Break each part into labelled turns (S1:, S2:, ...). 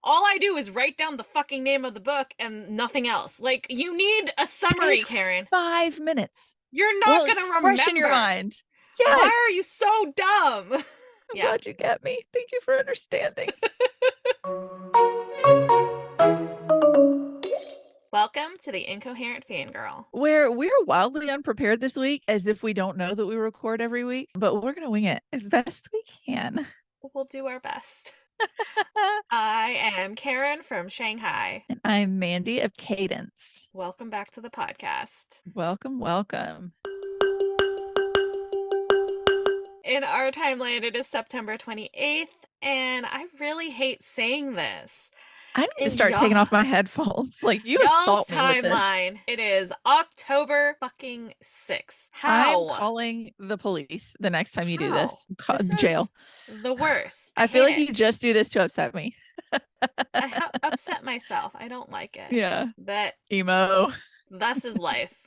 S1: all I do is write down the fucking name of the book and nothing else. Like, you need a summary,
S2: Take
S1: Karin.
S2: 5 minutes.
S1: You're not
S2: Well,
S1: going
S2: it's
S1: to
S2: fresh in your
S1: remember.
S2: mind.
S1: Why
S2: Yes.
S1: are you so dumb?
S2: I'm
S1: Yeah.
S2: glad you get me. Thank you for understanding.
S1: Welcome to the Incoherent Fangirl.
S2: Where we're wildly unprepared this week, as if we don't know that we record every week, but we're going to wing it as best we can.
S1: We'll do our best. I am Karin from Shanghai.
S2: I'm Mandy of Cadence.
S1: Welcome back to the podcast.
S2: Welcome, welcome.
S1: In our timeline, it is September 28th, and I really hate saying this.
S2: I need to
S1: In
S2: start taking off my headphones. Like, you
S1: y'all's
S2: assault me with this.
S1: timeline, it is October fucking 6th.
S2: I'm
S1: How?
S2: calling the police the next time you do
S1: How?
S2: this.
S1: This
S2: Jail.
S1: is the worst. I
S2: I feel
S1: hate
S2: like
S1: it.
S2: you just do this to upset me.
S1: I upset myself. I don't like it.
S2: Yeah.
S1: But
S2: Emo.
S1: thus is life.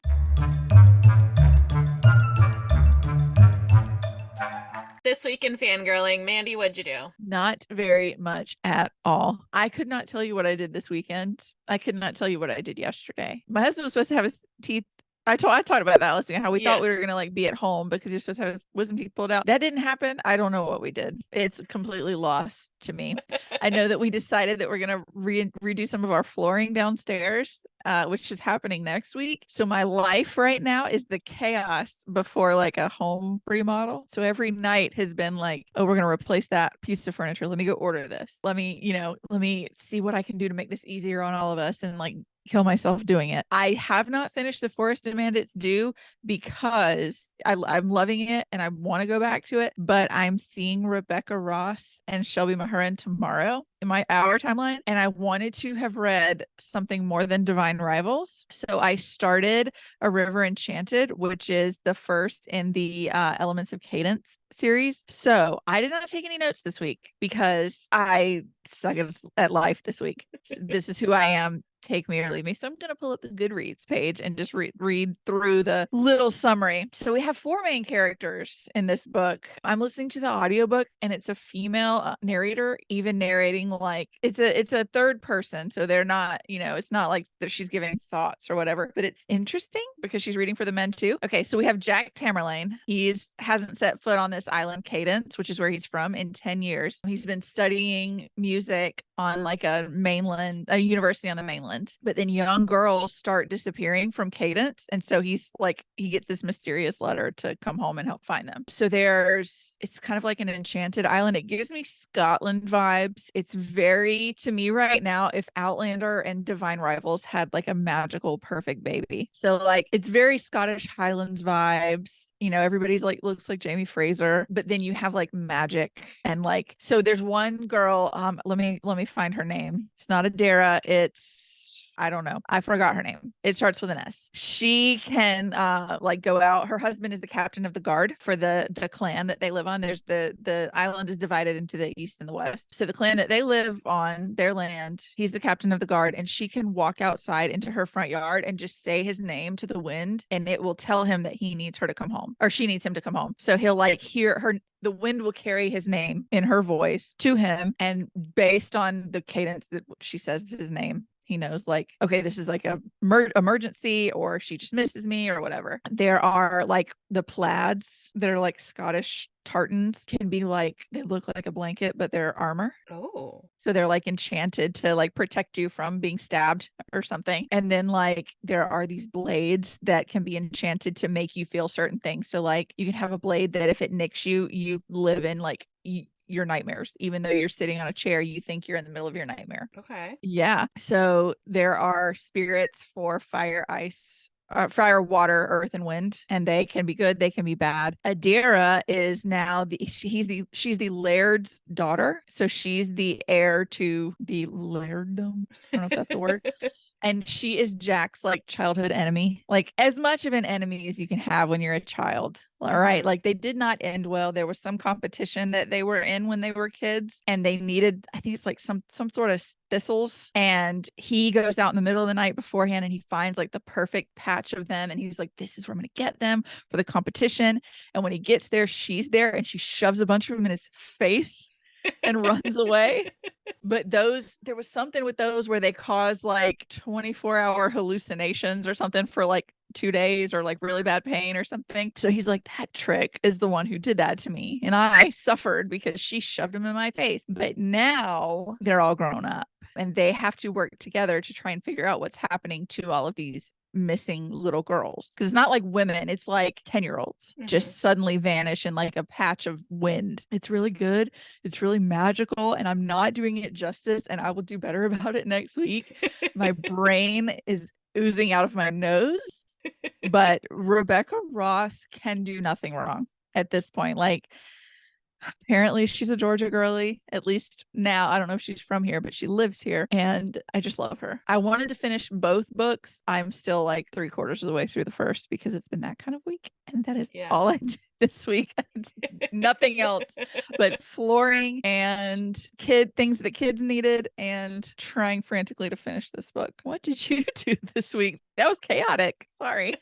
S1: This week in fangirling, Mandy, what'd you do?
S2: Not very much at all. I could not tell you what I did this weekend. I could not tell you what I did yesterday. My husband was supposed to have his teeth. I talked about that last week, how we thought we were
S1: Yes.
S2: gonna be at home because you're supposed to have his wisdom teeth pulled out. That didn't happen. I don't know what we did. It's completely lost to me. I know that we decided that we're gonna redo some of our flooring downstairs, which is happening next week. So my life right now is the chaos before like a home remodel. So every night has been like, oh, we're gonna replace that piece of furniture. Let me go order this. Let me see what I can do to make this easier on all of us, and like kill myself doing it. I have not finished The Forest Demand It's Due because I'm loving it and I want to go back to it, but I'm seeing Rebecca Ross and Shelby Mahurin tomorrow in my hour timeline, and I wanted to have read something more than Divine Rivals. So I started A River Enchanted, which is the first in the Elements of Cadence series. So I did not take any notes this week because I suck at life this week. So this is who I am. Take me or leave me. So I'm going to pull up the Goodreads page and just read through the little summary. So we have 4 main characters in this book. I'm listening to the audiobook and it's a female narrator, even narrating like it's a third person. So they're not, it's not like that she's giving thoughts or whatever, but it's interesting because she's reading for the men too. Okay. So we have Jack Tamerlane. He's hasn't set foot on this island Cadence, which is where he's from, in 10 years. He's been studying music on like a university on the mainland, but then young girls start disappearing from Cadence, and so he gets this mysterious letter to come home and help find them. So it's kind of like an enchanted island. It gives me Scotland vibes. It's very, to me right now, if Outlander and Divine Rivals had like a magical perfect baby. So like it's very Scottish Highlands vibes. Everybody's like looks like Jamie Fraser, but then you have like magic, and like, so there's one girl, let me find her name. It's not Adara, I don't know. I forgot her name. It starts with an S. She can like go out. Her husband is the captain of the guard for the clan that they live on. There's the island is divided into the east and the west. So the clan that they live on, their land, he's the captain of the guard, and she can walk outside into her front yard and just say his name to the wind, and it will tell him that he needs her to come home, or she needs him to come home. So he'll like hear her, the wind will carry his name in her voice to him, and based on the cadence that she says his name, he knows like, okay, this is like a emergency, or she just misses me, or whatever. There are like the plaids that are like Scottish tartans, can be like, they look like a blanket, but they're armor.
S1: Oh.
S2: So they're like enchanted to like protect you from being stabbed or something. And then like there are these blades that can be enchanted to make you feel certain things. So like you can have a blade that if it nicks you, you live in like your nightmares. Even though you're sitting on a chair, you think you're in the middle of your nightmare.
S1: Okay.
S2: Yeah. So there are spirits for fire, ice, fire, water, earth, and wind, and they can be good, they can be bad. Adira is now she's the laird's daughter, so she's the heir to the lairdom. I don't know if that's a word. And she is Jack's like childhood enemy, like as much of an enemy as you can have when you're a child. All right. Like they did not end well. There was some competition that they were in when they were kids, and they needed, I think it's like some sort of thistles. And he goes out in the middle of the night beforehand and he finds like the perfect patch of them. And he's like, this is where I'm going to get them for the competition. And when he gets there, she's there and she shoves a bunch of them in his face. and runs away. But those, there was something with those where they cause like 24-hour hallucinations or something for like 2 days, or like really bad pain or something. So he's like, that trick is the one who did that to me. And I suffered because she shoved him in my face. But now they're all grown up and they have to work together to try and figure out what's happening to all of these missing little girls, because it's not like women, it's like 10-year-olds
S1: Mhm.
S2: just suddenly vanish in like a patch of wind. It's really good, it's really magical, and I'm not doing it justice, and I will do better about it next week. My brain is oozing out of my nose, but Rebecca Ross can do nothing wrong at this point. Like, apparently she's a Georgia girly, at least now. I don't know if she's from here, but she lives here. And I just love her. I wanted to finish both books. I'm still like 3/4 of the way through the first because it's been that kind of week. And that is
S1: Yeah.
S2: all I did this week. It's nothing else but flooring and kid things that kids needed and trying frantically to finish this book. What did you do this week? That was chaotic. Sorry.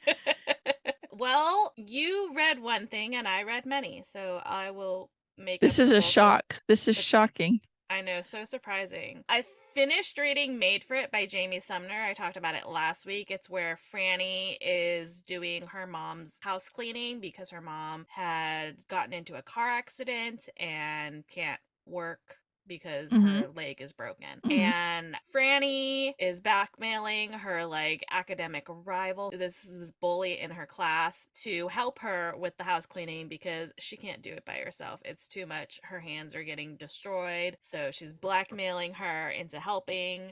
S1: Well, you read one thing and I read many, so I will make up
S2: This is
S1: the
S2: a
S1: bulk of
S2: shock. This is
S1: the.
S2: shocking.
S1: I know, so surprising. I finished reading Made for It by Jamie Sumner. I talked about it last week. It's where Franny is doing her mom's house cleaning because her mom had gotten into a car accident and can't work because
S2: Mm-hmm.
S1: her leg is broken.
S2: Mm-hmm.
S1: And Franny is blackmailing her like academic rival, this bully in her class, to help her with the house cleaning because she can't do it by herself. It's too much. Her hands are getting destroyed. So she's blackmailing her into helping,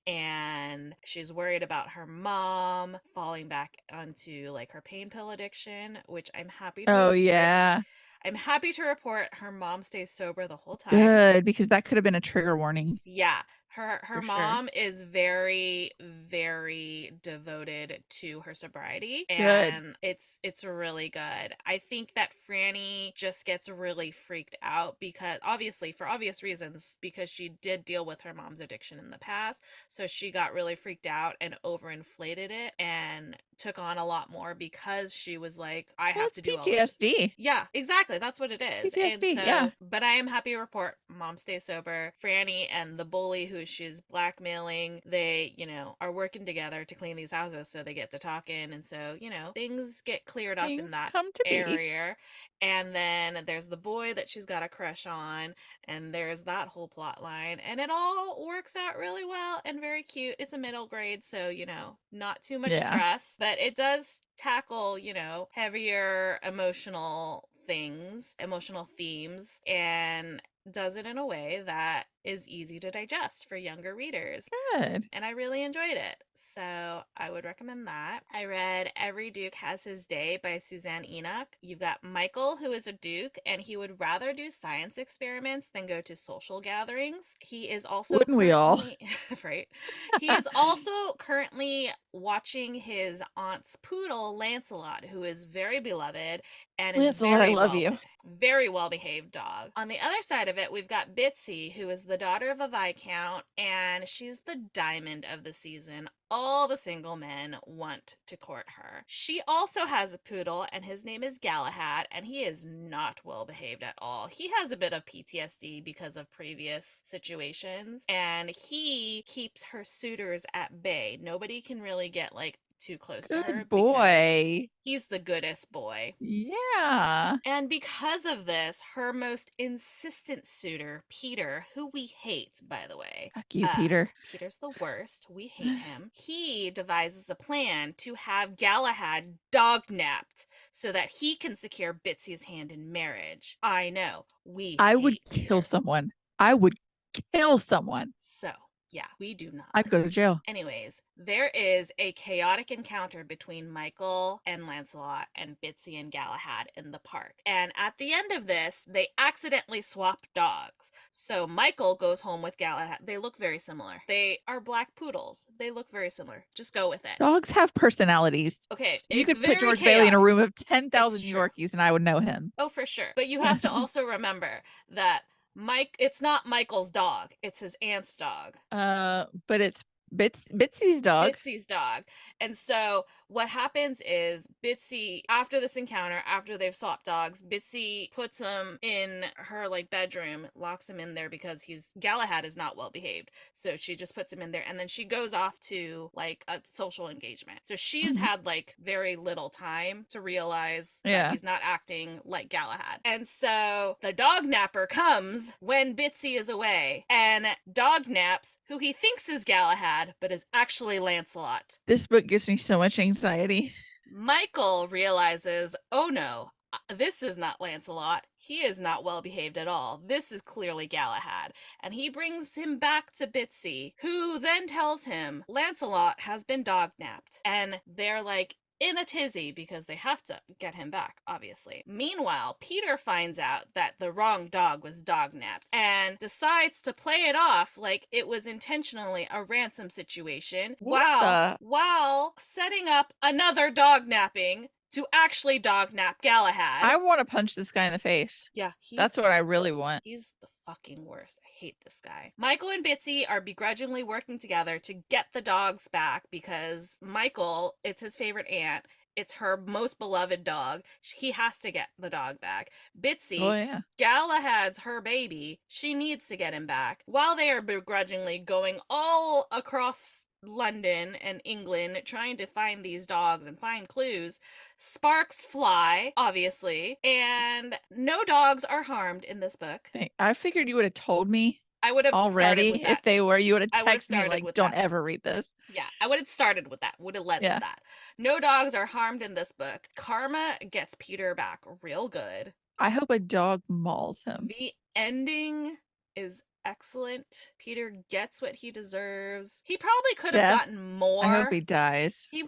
S1: and she's worried about her mom falling back onto like her pain pill addiction, which
S2: Oh yeah.
S1: I'm happy to report her mom stays sober the whole time.
S2: Good, because that could have been a trigger warning
S1: Yeah, her
S2: for sure.
S1: mom is very very devoted to her sobriety,
S2: Good.
S1: and it's really good. I think that Franny just gets really freaked out because obviously for obvious reasons, because she did deal with her mom's addiction in the past. So she got really freaked out and overinflated it and took on a lot more because she was like, I
S2: Well,
S1: have
S2: it's
S1: to do all of this.
S2: PTSD.
S1: Yeah, exactly. That's what it
S2: It's
S1: is. And
S2: PTSD. Yeah.
S1: so, but I am happy to report mom stays sober. Franny and the bully who she's blackmailing, they, are working together to clean these houses so they get to talking. And so, things get cleared up in
S2: Things
S1: that
S2: come to be.
S1: area. And then there's the boy that she's got a crush on, and there's that whole plot line. And it all works out really well and very cute. It's a middle grade, so, not too much
S2: Yeah.
S1: stress, but it does tackle, heavier emotional things, emotional themes, and does it in a way that is easy to digest for younger readers.
S2: Good.
S1: And I really enjoyed it. So I would recommend that. I read Every Duke Has His Day by Suzanne Enoch. You've got Michael, who is a Duke, and he would rather do science experiments than go to social gatherings. He is also
S2: Wouldn't we all?
S1: currently, right? He is also currently watching his aunt's poodle, Lancelot, who is very beloved and is
S2: Lancelot, I love you.
S1: very well behaved dog. On the other side of it, we've got Bitsy, who is the daughter of a viscount, and she's the diamond of the season. All the single men want to court her. She also has a poodle, and his name is Galahad, and he is not well behaved at all. He has a bit of PTSD because of previous situations, and he keeps her suitors at bay. Nobody can really get like too close to her
S2: Good
S1: because
S2: boy.
S1: he's the goodest boy.
S2: Yeah.
S1: And because of this, her most insistent suitor, Peter, who we hate, by the way,
S2: Fuck you, Peter.
S1: Peter's the worst. We hate him. He devises a plan to have Galahad dog napped so that he can secure Bitsy's hand in marriage. I know. We
S2: I would
S1: hate
S2: kill
S1: Peter.
S2: someone. I would kill someone.
S1: So, yeah, we do not
S2: I'd
S1: like
S2: go
S1: him.
S2: to jail.
S1: Anyways, there is a chaotic encounter between Michael and Lancelot and Bitsy and Galahad in the park. And at the end of this, they accidentally swap dogs. So Michael goes home with Galahad. They look very similar. They are black poodles. They look very similar. Just go with it.
S2: Dogs have personalities.
S1: Okay,
S2: You
S1: it's
S2: could put
S1: very
S2: George Bailey in a
S1: chaotic.
S2: room of
S1: It's
S2: 10,000
S1: true.
S2: Yorkies and I would know him.
S1: Oh, for sure. But you have to also remember that it's not Michael's dog. It's his aunt's dog.
S2: But it's Bitsy's dog.
S1: Bitsy's dog. And so what happens is Bitsy, after this encounter, after they've swapped dogs, Bitsy puts him in her like bedroom, locks him in there because Galahad is not well behaved. So she just puts him in there and then she goes off to like a social engagement. So she's
S2: Mhm.
S1: had like very little time to realize that
S2: Yeah.
S1: he's not acting like Galahad. And so the dog napper comes when Bitsy is away and dog naps who he thinks is Galahad, but is actually Lancelot.
S2: This book gives me so much anxiety.
S1: Michael realizes, oh no, this is not Lancelot. He is not well behaved at all. This is clearly Galahad. And he brings him back to Bitsy, who then tells him Lancelot has been dog napped. And they're like, in a tizzy because they have to get him back, obviously. Meanwhile, Peter finds out that the wrong dog was dog napped and decides to play it off like it was intentionally a ransom situation
S2: What the?
S1: while setting up another dog napping to actually dog nap Galahad.
S2: I want to punch this guy in the face.
S1: Yeah,
S2: That's what I really want.
S1: he's the fucking worst. I hate this guy. Michael and Bitsy are begrudgingly working together to get the dogs back because Michael, it's his favorite aunt. It's her most beloved dog. He has to get the dog back.
S2: Oh
S1: Bitsy,
S2: yeah.
S1: Galahad's her baby. She needs to get him back. While they are begrudgingly going all across London and England trying to find these dogs and find clues, sparks fly, obviously, and no dogs are harmed in this book.
S2: I figured you would have told me
S1: I would have started
S2: already.
S1: with
S2: If
S1: that.
S2: they were, you would have
S1: I would have
S2: texted me
S1: started
S2: like,
S1: with
S2: don't
S1: that.
S2: ever read this.
S1: Yeah, I would have started with that. Would have led with
S2: Yeah.
S1: that. No dogs are harmed in this book. Karma gets Peter back real good.
S2: I hope a dog mauls him.
S1: The ending is excellent. Peter gets what he deserves. He probably could have
S2: Death.
S1: gotten more.
S2: I hope he dies.
S1: He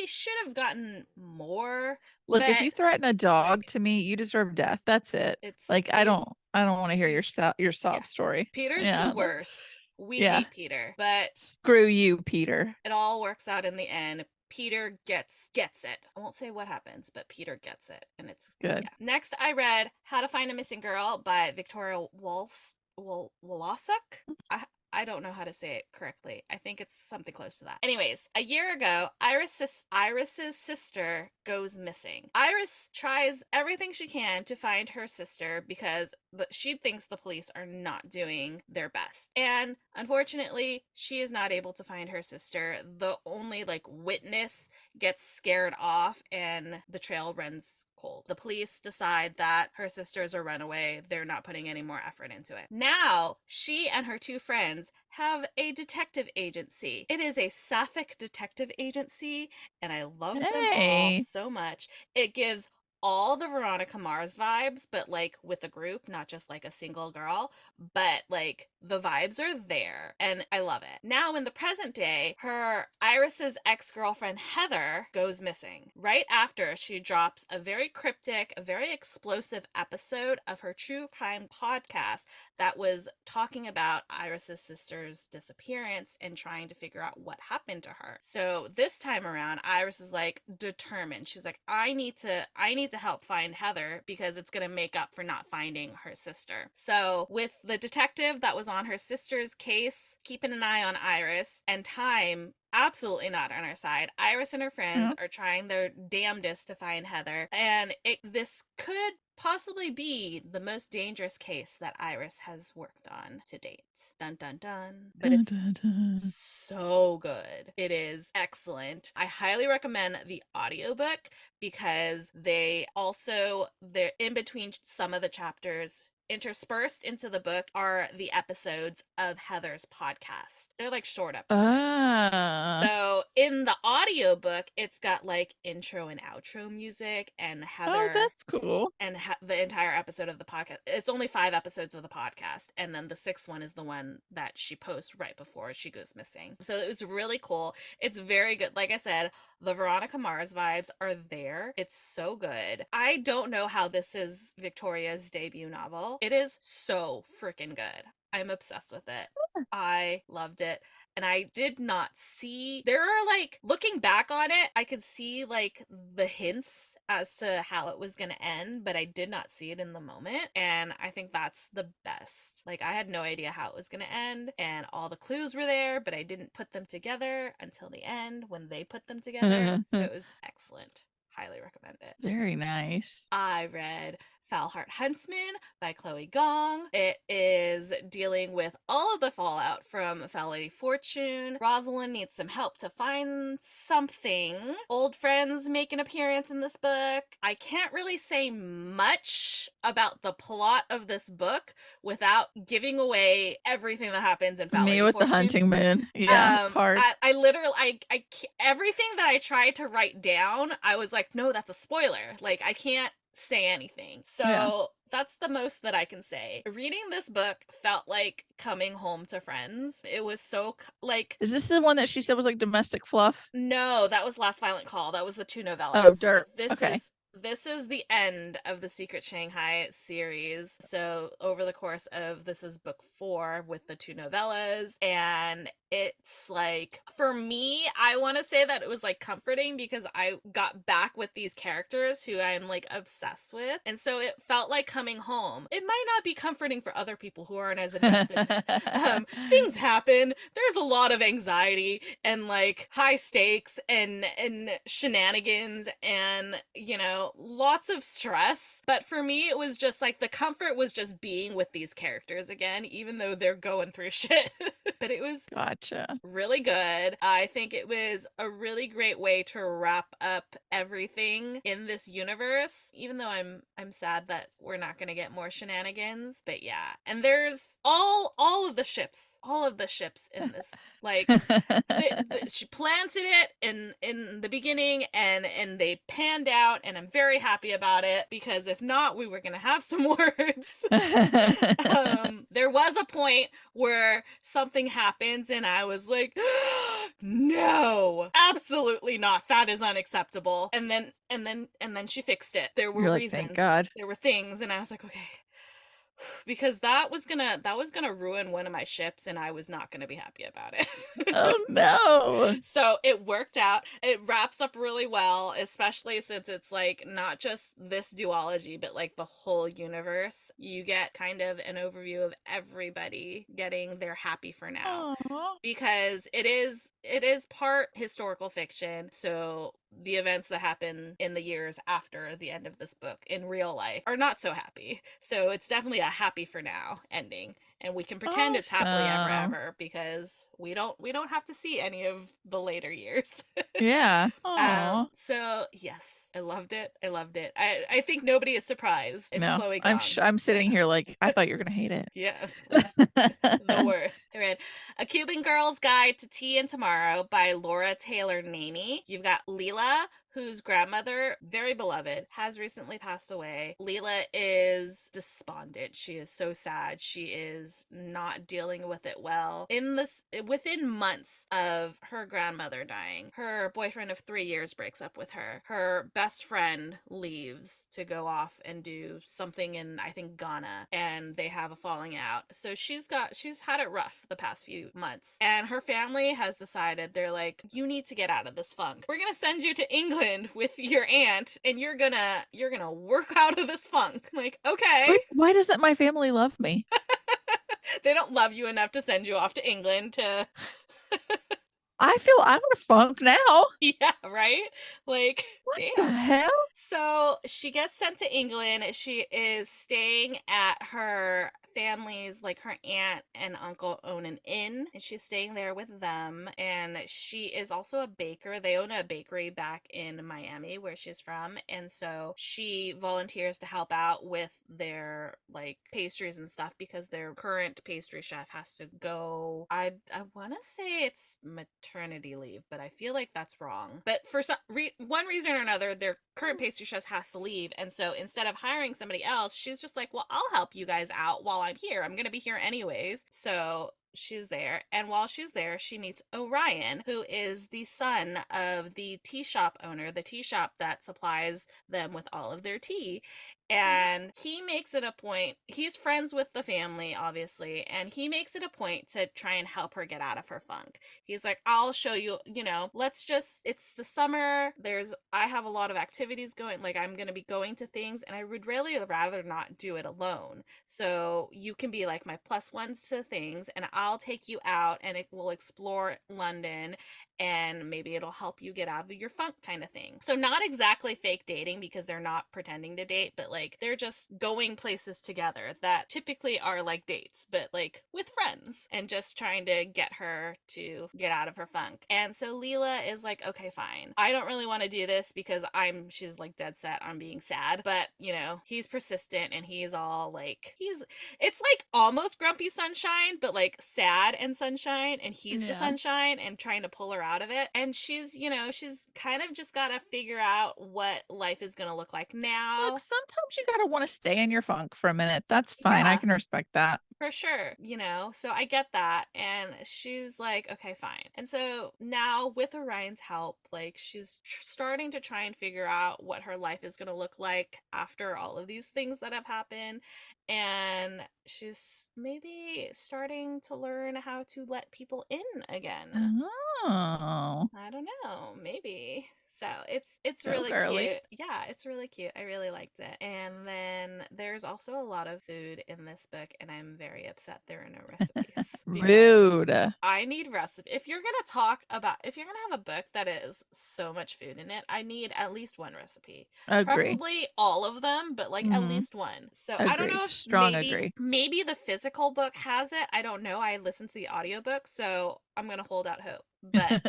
S1: should have gotten more.
S2: Look, if
S1: But
S2: you threaten a dog to me, you deserve death. That's it. Like I don't want to hear your
S1: yeah.
S2: sob story.
S1: Peter's the
S2: Yeah.
S1: worst. We
S2: Yeah.
S1: hate Peter, but
S2: Screw you, Peter.
S1: it all works out in the end. Peter gets it. I won't say what happens, but Peter gets it, and it's
S2: good.
S1: Yeah. Next, I read How to Find a Missing Girl by Victoria Wolosuk. I don't know how to say it correctly. I think it's something close to that. Anyways, a year ago, Iris's sister goes missing. Iris tries everything she can to find her sister because she thinks the police are not doing their best. And unfortunately, she is not able to find her sister. The only like witness gets scared off and the trail runs cold. The police decide that her sister is a runaway. They're not putting any more effort into it. Now, she and her two friends have a detective agency. It is a sapphic detective agency, and I love them all so much. It gives all the Veronica Mars vibes, but like with a group, not just like a single girl, but like the vibes are there and I love it. Now in the present day, Iris's ex-girlfriend Heather goes missing right after she drops a very cryptic, a very explosive episode of her true crime podcast that was talking about Iris's sister's disappearance and trying to figure out what happened to her. So this time around, Iris is like determined. She's like, I need to help find Heather because it's going to make up for not finding her sister. So with the detective that was on her sister's case, keeping an eye on Iris, and time absolutely not on our side. Iris and her friends are trying their damnedest to find Heather, and this could possibly be the most dangerous case that Iris has worked on to date. Dun dun dun. But it's so good. It is excellent. I highly recommend the audiobook because they're in between some of the chapters. Interspersed into the book are the episodes of Heather's podcast. They're like short episodes. So in the audiobook, it's got like intro and outro music and Heather.
S2: Oh, that's cool.
S1: And the entire episode of the podcast. It's only 5 episodes of the podcast. And then the 6th one is the one that she posts right before she goes missing. So it was really cool. It's very good. Like I said, the Veronica Mars vibes are there. It's so good. I don't know how this is Victoria's debut novel. It is so freaking good. I'm obsessed with it. I loved it. And I did not see, there are like, looking back on it, I could see like the hints as to how it was going to end, but I did not see it in the moment. And I think that's the best. Like, I had no idea how it was going to end, and all the clues were there, but I didn't put them together until the end when they put them together. So it was excellent. Highly recommend it.
S2: Very nice.
S1: I read Foul Heart Huntsman by Chloe Gong. It is dealing with all of the fallout from Foul Lady Fortune. Rosalind needs some help to find something. Old friends make an appearance in this book. I can't really say much about the plot of this book without giving away everything that happens in Foul
S2: Me
S1: Lady
S2: with the
S1: Fortune.
S2: hunting moon. Yeah, it's hard.
S1: I literally, everything that I tried to write down, I was like, no, that's a spoiler. Like, I can't say anything.
S2: Yeah.
S1: So that's the most that I can say. Reading this book felt like coming home to friends. It was so, like,
S2: Is this the one that she said was like domestic fluff?
S1: no, that was Last Violent Call. That was the 2
S2: Oh,
S1: novellas. So
S2: dirt. Okay.
S1: this is the end of the Secret Shanghai series. So over the course of, this is book 4 with the 2 novellas, and it's like, for me, I want to say that it was like comforting because I got back with these characters who I'm like obsessed with, and so it felt like coming home. It might not be comforting for other people who aren't as invested. Things happen. There's a lot of anxiety and like high stakes and shenanigans and, you know, lots of stress. But for me, it was just like the comfort was just being with these characters again, even though they're going through shit. But it was
S2: Gotcha.
S1: really good. I think it was a really great way to wrap up everything in this universe, even though I'm sad that we're not going to get more shenanigans. But yeah, and there's all of the ships, in this. Like, she planted it in the beginning, and they panned out, and I'm very happy about it, because if not, we were gonna have some words. There was a point where something happens and I was like, no, absolutely not, that is unacceptable. And then she fixed it. There were
S2: You're like, thank
S1: reasons,
S2: God.
S1: there were things, and I was like, okay, because that was gonna ruin one of my ships, and I was not gonna be happy about it.
S2: Oh no.
S1: So it worked out. It wraps up really well, especially since it's like not just this duology, but like the whole universe. You get kind of an overview of everybody getting their happy for now,
S2: Aw.
S1: because it is part historical fiction. So the events that happen in the years after the end of this book in real life are not so happy. So it's definitely a happy for now ending, and we can pretend it's happily ever
S2: Awesome.
S1: after, because we don't have to see any of the later years.
S2: Yeah. Aw.
S1: So yes, I loved it. I think nobody is surprised. It's
S2: No,
S1: Chloe
S2: I'm
S1: Gong.
S2: I'm sitting here like I thought you were gonna hate it.
S1: Yeah. The worst. I read A Cuban Girl's Guide to Tea and Tomorrow by Laura Taylor Namey. You've got Leela, whose grandmother, very beloved, has recently passed away. Leela is despondent. She is so sad. She is not dealing with it well. Within months of her grandmother dying, her boyfriend of 3 years breaks up with her. Her best friend leaves to go off and do something in, I think, Ghana, and they have a falling out. So she's had it rough the past few months. And her family has decided, they're like, you need to get out of this funk. We're gonna send you to England with your aunt, and you're gonna work out of this funk. Like, okay.
S2: Why doesn't my family love me?
S1: They don't love you enough to send you off to England to
S2: I feel I'm in a funk now.
S1: yeah, right? Like,
S2: What the
S1: damn.
S2: hell?
S1: So she gets sent to England. She is staying at her family's, like her aunt and uncle own an inn, and she's staying there with them. And she is also a baker. They own a bakery back in Miami, where she's from. And so she volunteers to help out with their like pastries and stuff, because their current pastry chef has to go. I want to say it's maternity leave, but I feel like that's wrong. But for one reason or another, their current pastry chef has to leave, and so instead of hiring somebody else, she's just like, well, I'll help you guys out while I'm here. I'm gonna be here anyways. So she's there, and while she's there, she meets Orion, who is the son of the tea shop owner, the tea shop that supplies them with all of their tea. And he makes it a point, he's friends with the family, obviously, and he makes it a point to try and help her get out of her funk. He's like, I'll show you, let's just, it's the summer. I have a lot of activities going, like, I'm going to be going to things, and I would really rather not do it alone. So you can be like my plus ones to things, and I'll take you out and it will explore London, and maybe it'll help you get out of your funk kind of thing. So not exactly fake dating because they're not pretending to date, but like they're just going places together that typically are like dates, but like with friends, and just trying to get her to get out of her funk. And so Leela is like, okay, fine. I don't really want to do this because she's like dead set on being sad, but he's persistent, and he's all like, it's like almost grumpy sunshine, but like sad and sunshine, and he's the
S2: Yeah.
S1: sunshine and trying to pull her out of it. And she's kind of just got to figure out what life is going to look like
S2: Look,
S1: now.
S2: sometimes you gotta want to stay in your funk for a minute. That's fine. I
S1: Yeah,
S2: can respect that.
S1: for sure, so I get that. And she's like, okay, fine. And so now, with Orion's help, like, she's starting to try and figure out what her life is going to look like after all of these things that have happened. And she's maybe starting to learn how to let people in again.
S2: Oh,
S1: I don't know, maybe. So it's
S2: go
S1: really
S2: girly.
S1: cute. Yeah, it's really cute. I really liked it. And then there's also a lot of food in this book, and I'm very upset there are no recipes because
S2: Rude.
S1: I need recipe. If you're gonna have a book that is so much food in it, I need at least one recipe.
S2: Agree.
S1: Preferably all of them, but like at
S2: Hmm.
S1: least one. So I don't
S2: Agree.
S1: know if
S2: Strong
S1: maybe
S2: agree.
S1: maybe the physical book has it. I don't know. I listened to the audiobook, so I'm gonna hold out hope. But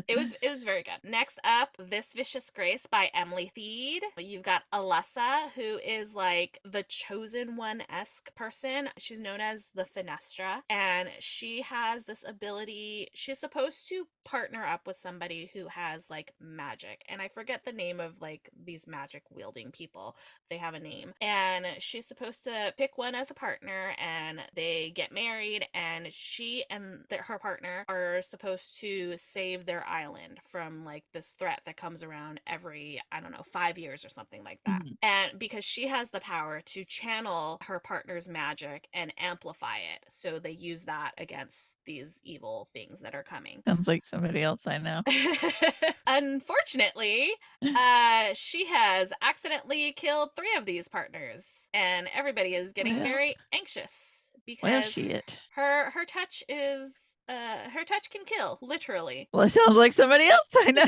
S1: it was very good. Next up, This Vicious Grace by Emily Theed. You've got Alessa, who is like the chosen one-esque person. She's known as the Fenestra, and she has this ability. She's supposed to partner up with somebody who has like magic, and I forget the name of like these magic wielding people. They have a name, and she's supposed to pick one as a partner, and they get married, and she and her partner are supposed to save their island from like this threat that comes around every, I don't know, 5 years or something like that.
S2: Mhm.
S1: And because she has the power to channel her partner's magic and amplify it, so they use that against these evil things that are coming.
S2: Sounds like somebody else I know.
S1: Unfortunately, she has accidentally killed 3 of these partners, and everybody is getting
S2: Well,
S1: very anxious
S2: well,
S1: because
S2: shit.
S1: her touch is her touch can kill, literally.
S2: Well, it sounds like somebody else I know.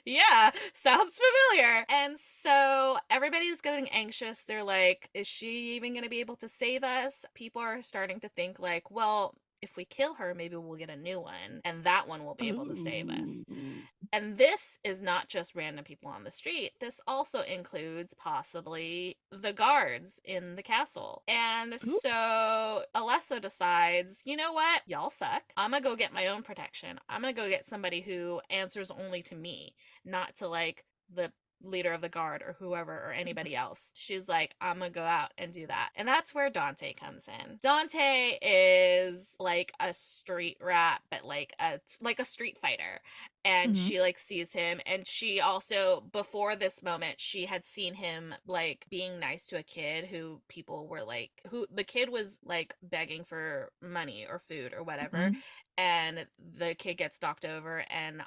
S1: Yeah, sounds familiar. And so everybody's getting anxious. They're like, is she even going to be able to save us? People are starting to think, like, well, if we kill her, maybe we'll get a new one, and that one will be able to save us.
S2: Ooh.
S1: And this is not just random people on the street. This also includes possibly the guards in the castle. And
S2: Oops.
S1: so Alesso decides, you know what? Y'all suck. I'm gonna go get my own protection. I'm gonna go get somebody who answers only to me, not to like the leader of the guard or whoever or anybody else. She's like, I'm gonna go out and do that. And that's where Dante comes in. Dante is like a street rat, but like a street fighter. And
S2: Mhm.
S1: she like sees him, and she also, before this moment, she had seen him like being nice to a kid who people were like, who the kid was like begging for money or food or whatever,
S2: Mhm.
S1: and the kid gets knocked over, and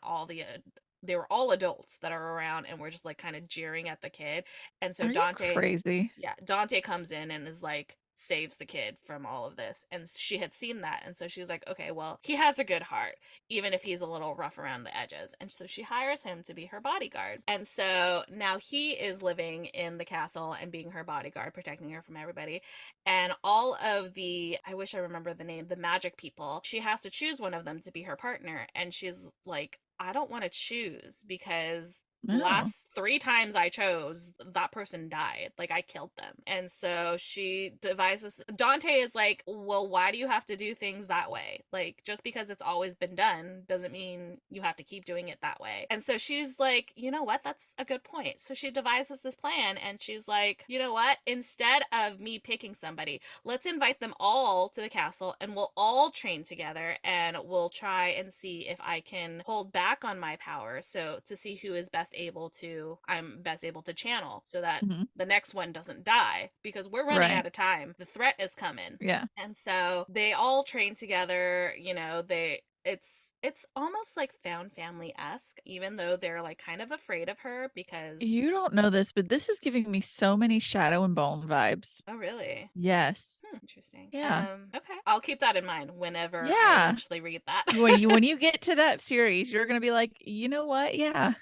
S1: they were all adults that are around, and we're just like kind of jeering at the kid. And so
S2: Are you
S1: Dante,
S2: crazy?
S1: yeah, Dante comes in and is like, saves the kid from all of this. And she had seen that, and so she was like, okay, well, he has a good heart, even if he's a little rough around the edges. And so she hires him to be her bodyguard. And so now he is living in the castle and being her bodyguard, protecting her from everybody. And all of the, I wish I remember the name, the magic people, she has to choose one of them to be her partner. And she's like, I don't want to choose because
S2: No.
S1: last 3 times I chose, that person died. Like, I killed them. And so she devises. Dante is like, well, why do you have to do things that way? Like, just because it's always been done doesn't mean you have to keep doing it that way. And so she's like, you know what? That's a good point. So she devises this plan, and she's like, you know what? Instead of me picking somebody, let's invite them all to the castle, and we'll all train together, and we'll try and see if I can hold back on my power, so to see who is best best able to channel so that
S2: Mhm.
S1: the next one doesn't die, because we're running
S2: Right.
S1: out of time. The threat is coming.
S2: Yeah.
S1: And so they all train together, it's almost like found family-esque, even though they're like kind of afraid of her because
S2: You don't know this, but this is giving me so many Shadow and Bone vibes.
S1: oh really?
S2: Yes.
S1: Interesting.
S2: Yeah.
S1: Okay. I'll keep that in mind whenever I
S2: Yeah.
S1: eventually read that.
S2: When you get to that series, you're gonna be like, you know what? Yeah.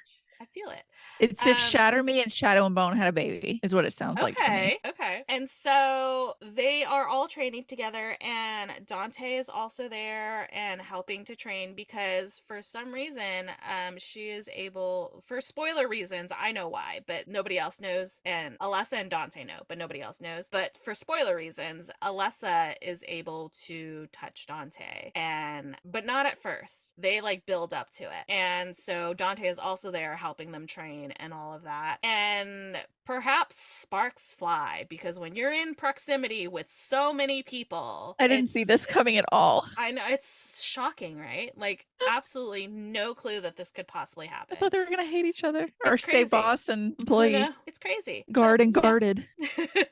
S1: I feel it.
S2: It's if
S1: Um,
S2: Shatter Me and Shadow and Bone had a baby, is what it sounds like to me.
S1: Okay, okay. And so they are all training together, and Dante is also there and helping to train because for some reason, she is able, for spoiler reasons, I know why, but nobody else knows. And Alessa and Dante know, but nobody else knows. But for spoiler reasons, Alessa is able to touch Dante, but not at first. They like build up to it. And so Dante is also there helping them train and all of that. And perhaps sparks fly because when you're in proximity with so many people,
S2: I didn't see this coming at all.
S1: I know it's shocking, right? Like absolutely no clue that this could possibly
S2: I
S1: happen.
S2: thought they were gonna hate each other or
S1: It's
S2: stay
S1: crazy.
S2: boss and
S1: Who
S2: employee.
S1: know? It's crazy.
S2: Guard and guarded.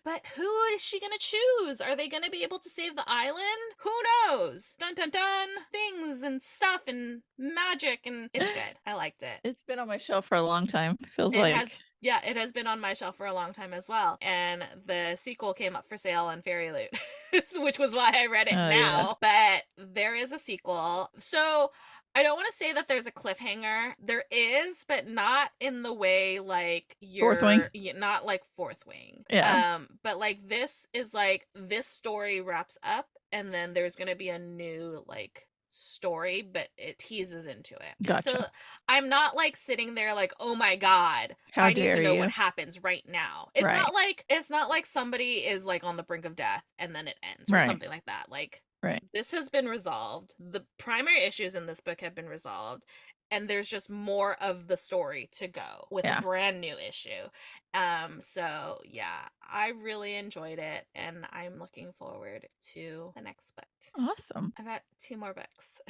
S1: But who is she gonna choose? Are they gonna be able to save the island? Who knows? Dun dun dun. Things and stuff and magic, and it's good. I liked it.
S2: It's been on my shelf for a long time. Feels
S1: It
S2: like.
S1: has, yeah, it has been on my shelf for a long time as well. And the sequel came up for sale on Fairy Loot, which was why I read it
S2: Oh yeah.
S1: now. But there is a sequel. So I don't want to say that there's a cliffhanger. There is, but not in the way like
S2: Fourth Wing.
S1: not like Fourth Wing.
S2: Yeah.
S1: But like this is like this story wraps up and then there's gonna be a new like story, but it teases into it. So
S2: Gotcha.
S1: I'm not like sitting there like, oh my god,
S2: How
S1: I need to
S2: dare
S1: know
S2: you?
S1: what happens right now.
S2: Right.
S1: It's not like somebody is like on the brink of death and then it ends or
S2: Right.
S1: something like that. Like
S2: Right.
S1: this has been resolved. The primary issues in this book have been resolved. And there's just more of the story to go with a
S2: Yeah.
S1: brand new issue. So yeah, I really enjoyed it and I'm looking forward to the next book.
S2: Awesome.
S1: I've got two more books.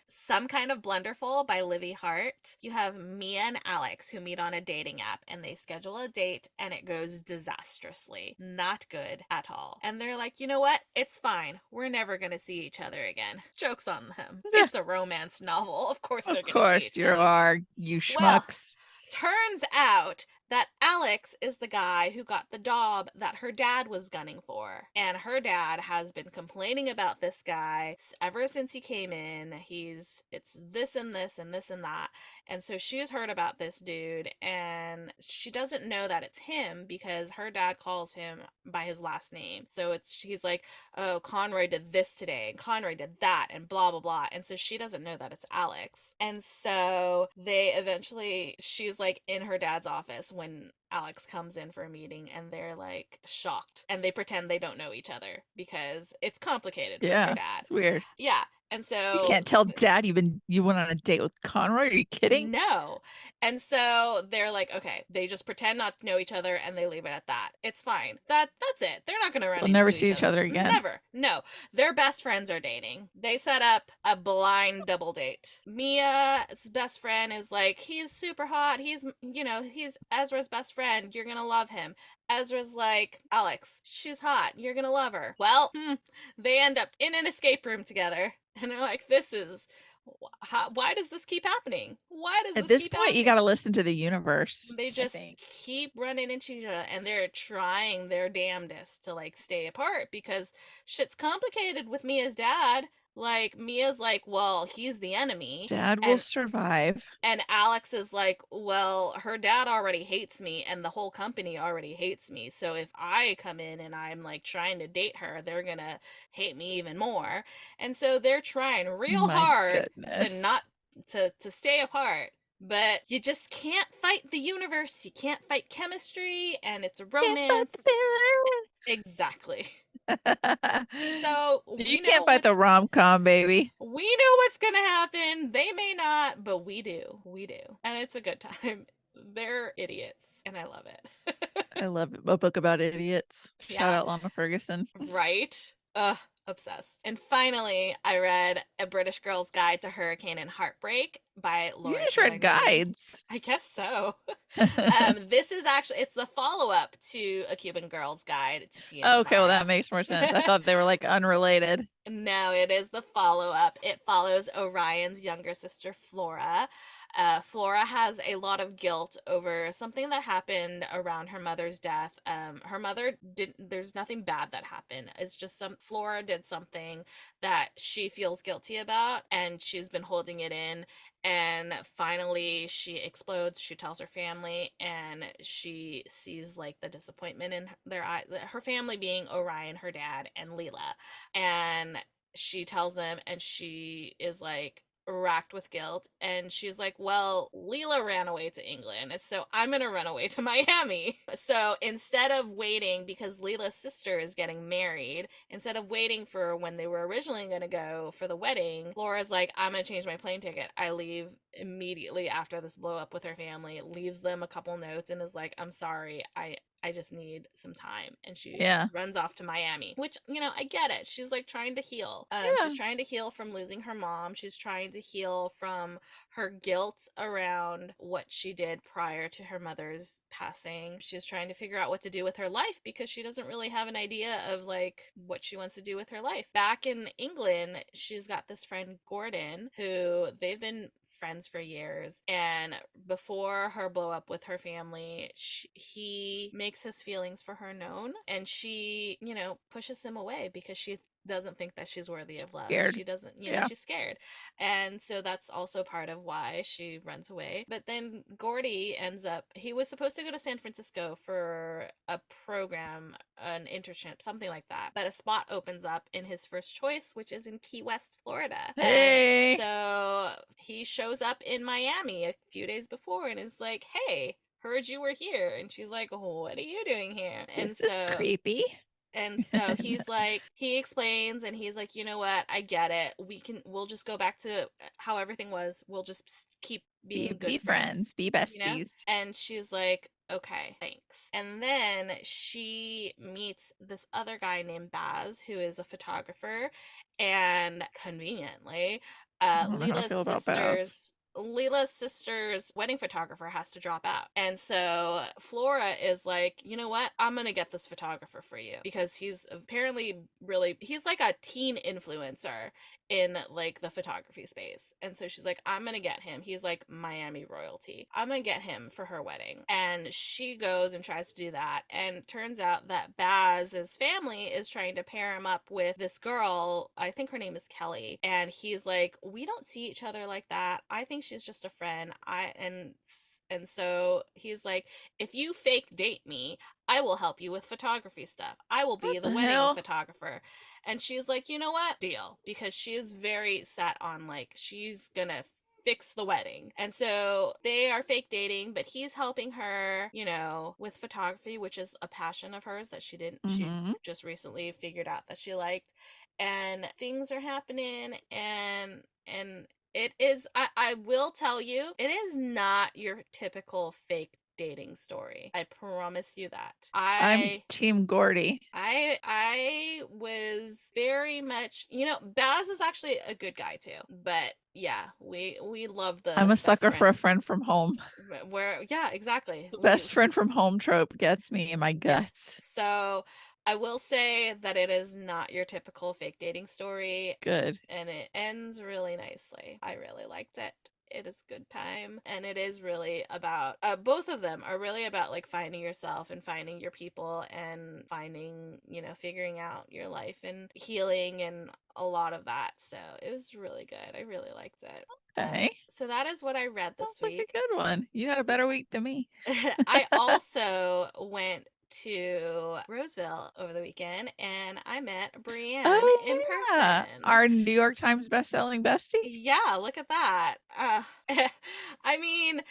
S1: Some Kind of Blunderful by Livy Hart. You have Mia and Alex who meet on a dating app and they schedule a date and it goes disastrously. Not good at all. And they're like, you know what? It's fine. We're never going to see each other again. Joke's on them.
S2: Yeah.
S1: It's a romance novel. Of course they're
S2: Of
S1: going to see
S2: course
S1: each
S2: you
S1: other.
S2: are, you
S1: Well,
S2: schmucks.
S1: turns out that Alex is the guy who got the job that her dad was gunning for. And her dad has been complaining about this guy ever since he came in. It's this and this and this and that. And so she's heard about this dude and she doesn't know that it's him because her dad calls him by his last name. So she's like, oh, Conroy did this today and Conroy did that and blah, blah, blah. And so she doesn't know that it's Alex. And so she's like in her dad's office when Alex comes in for a meeting and they're like shocked and they pretend they don't know each other because it's complicated with her
S2: Yeah.
S1: dad.
S2: It's weird.
S1: Yeah. And
S2: You
S1: so
S2: can't tell dad you went on a date with Conroy. Are you kidding?
S1: no. And so they're like, okay, they just pretend not to know each other and they leave it at that. It's fine. That's it. They're not going to run
S2: They'll never
S1: into
S2: see each other again.
S1: Never. No. Their best friends are dating. They set up a blind double date. Mia's best friend is like, he's super hot. He's Ezra's best friend. You're going to love him. Ezra's like, Alex, she's hot. You're going to love her. Well, they end up in an escape room together. And they're like, why does this keep happening?
S2: At this point, you got to listen to the universe.
S1: They just keep running into each other and they're trying their damnedest to like stay apart because shit's complicated with Mia's dad. Like Mia's like, well, he's the enemy.
S2: Dad will survive.
S1: And Alex is like, well, her dad already hates me and the whole company already hates me. So if I come in and I'm like trying to date her, they're going to hate me even more. And so they're trying real hard to stay apart. But you just can't fight the universe. You can't fight chemistry and it's a romance. Exactly. So
S2: you can't fight the rom-com, baby.
S1: We know what's gonna happen. They may not, but we do. We do. And it's a good time. They're idiots, and I love it.
S2: I love a book about idiots. Shout out Lana Ferguson.
S1: Right? Obsessed. And finally, I read A British Girl's Guide to Hurricane and Heartbreak. by
S2: You
S1: Lauren
S2: just
S1: Taylor
S2: read
S1: Newman.
S2: guides.
S1: I guess so. This is actually, it's the follow-up to A Cuban Girl's Guide to Tea and
S2: Okay, well, that
S1: Tomorrow.
S2: makes more sense. I thought they were like unrelated.
S1: No, it is the follow-up. It follows Orion's younger sister, Flora. Flora has a lot of guilt over something that happened around her mother's death. Her mother didn't, there's nothing bad that happened. It's just Flora did something that she feels guilty about, and she's been holding it in. And finally, she explodes. She tells her family, and she sees like the disappointment in their eye. Her family being Orion, her dad, and Leela. And she tells them, and she is like racked with guilt, and she's like, well, Leela ran away to England, so I'm gonna run away to Miami. So instead of waiting, because Leela's sister is getting married, instead of waiting for when they were originally gonna go for the wedding, Laura's like, I'm gonna change my plane ticket. I leave immediately after this blow up with her family, leaves them a couple notes, and is like, I'm sorry, I just need some time. And she
S2: Yeah.
S1: runs off to Miami, which, I get it. She's like trying to heal.
S2: Yeah.
S1: She's trying to heal from losing her mom. She's trying to heal from her guilt around what she did prior to her mother's passing. She's trying to figure out what to do with her life, because she doesn't really have an idea of like what she wants to do with her life. Back in England, she's got this friend Gordon, who they've been friends for years, and before her blow up with her family, he makes his feelings for her known, and she, pushes him away because she doesn't think that she's worthy of love.
S2: Scared.
S1: She doesn't,
S2: Yeah.
S1: she's scared. And so that's also part of why she runs away. But then Gordy ends up, he was supposed to go to San Francisco for a program, an internship, something like that. But a spot opens up in his first choice, which is in Key West, Florida. And
S2: Hey.
S1: so he shows up in Miami a few days before and is like, hey, heard you were here. And she's like, what are you doing here?
S2: This is creepy.
S1: And so he's like, he explains, and he's like, you know what? I get it. We'll just go back to how everything was. We'll just keep being good
S2: be
S1: friends,
S2: be besties.
S1: And she's like, okay, thanks. And then she meets this other guy named Baz, who is a photographer, and conveniently,
S2: I don't know how I feel about Baz.
S1: Leela's sister's wedding photographer has to drop out. And so Flora is like, you know what? I'm going to get this photographer for you, because he's apparently he's like a teen influencer in like the photography space. And so she's like, I'm going to get him. He's like Miami royalty. I'm going to get him for her wedding. And she goes and tries to do that. And turns out that Baz's family is trying to pair him up with this girl. I think her name is Kelly. And he's like, we don't see each other like that. I think she's just a friend. And so he's like, if you fake date me, I will help you with photography stuff. I will be
S2: What
S1: the
S2: the
S1: wedding
S2: hell?
S1: photographer. And she's like, you know what? Deal. Because she is very set on like, she's gonna fix the wedding. And so they are fake dating, but he's helping her, with photography, which is a passion of hers that she
S2: Mm-hmm.
S1: just recently figured out that she liked. And things are happening, and it is, I will tell you, it is not your typical fake dating story. I promise you that.
S2: I'm Team Gordy.
S1: I was very much, Baz is actually a good guy too. But yeah, we love the
S2: I'm a
S1: best
S2: sucker for a
S1: friend.
S2: friend from home.
S1: Yeah, exactly.
S2: The best friend from home trope gets me in my
S1: Yeah.
S2: guts.
S1: So I will say that it is not your typical fake dating story,
S2: Good.
S1: and it ends really nicely. I really liked it. It is good time, and it is really about, both of them are really about like finding yourself and finding your people and finding, figuring out your life and healing and a lot of that. So it was really good. I really liked it.
S2: Okay.
S1: So that is what I read this
S2: Sounds like
S1: week.
S2: a good one. You had a better week than me.
S1: I also went to Roseville over the weekend, and I met Brienne in
S2: Oh yeah,
S1: person.
S2: our New York Times best-selling bestie.
S1: Yeah, look at that. I mean,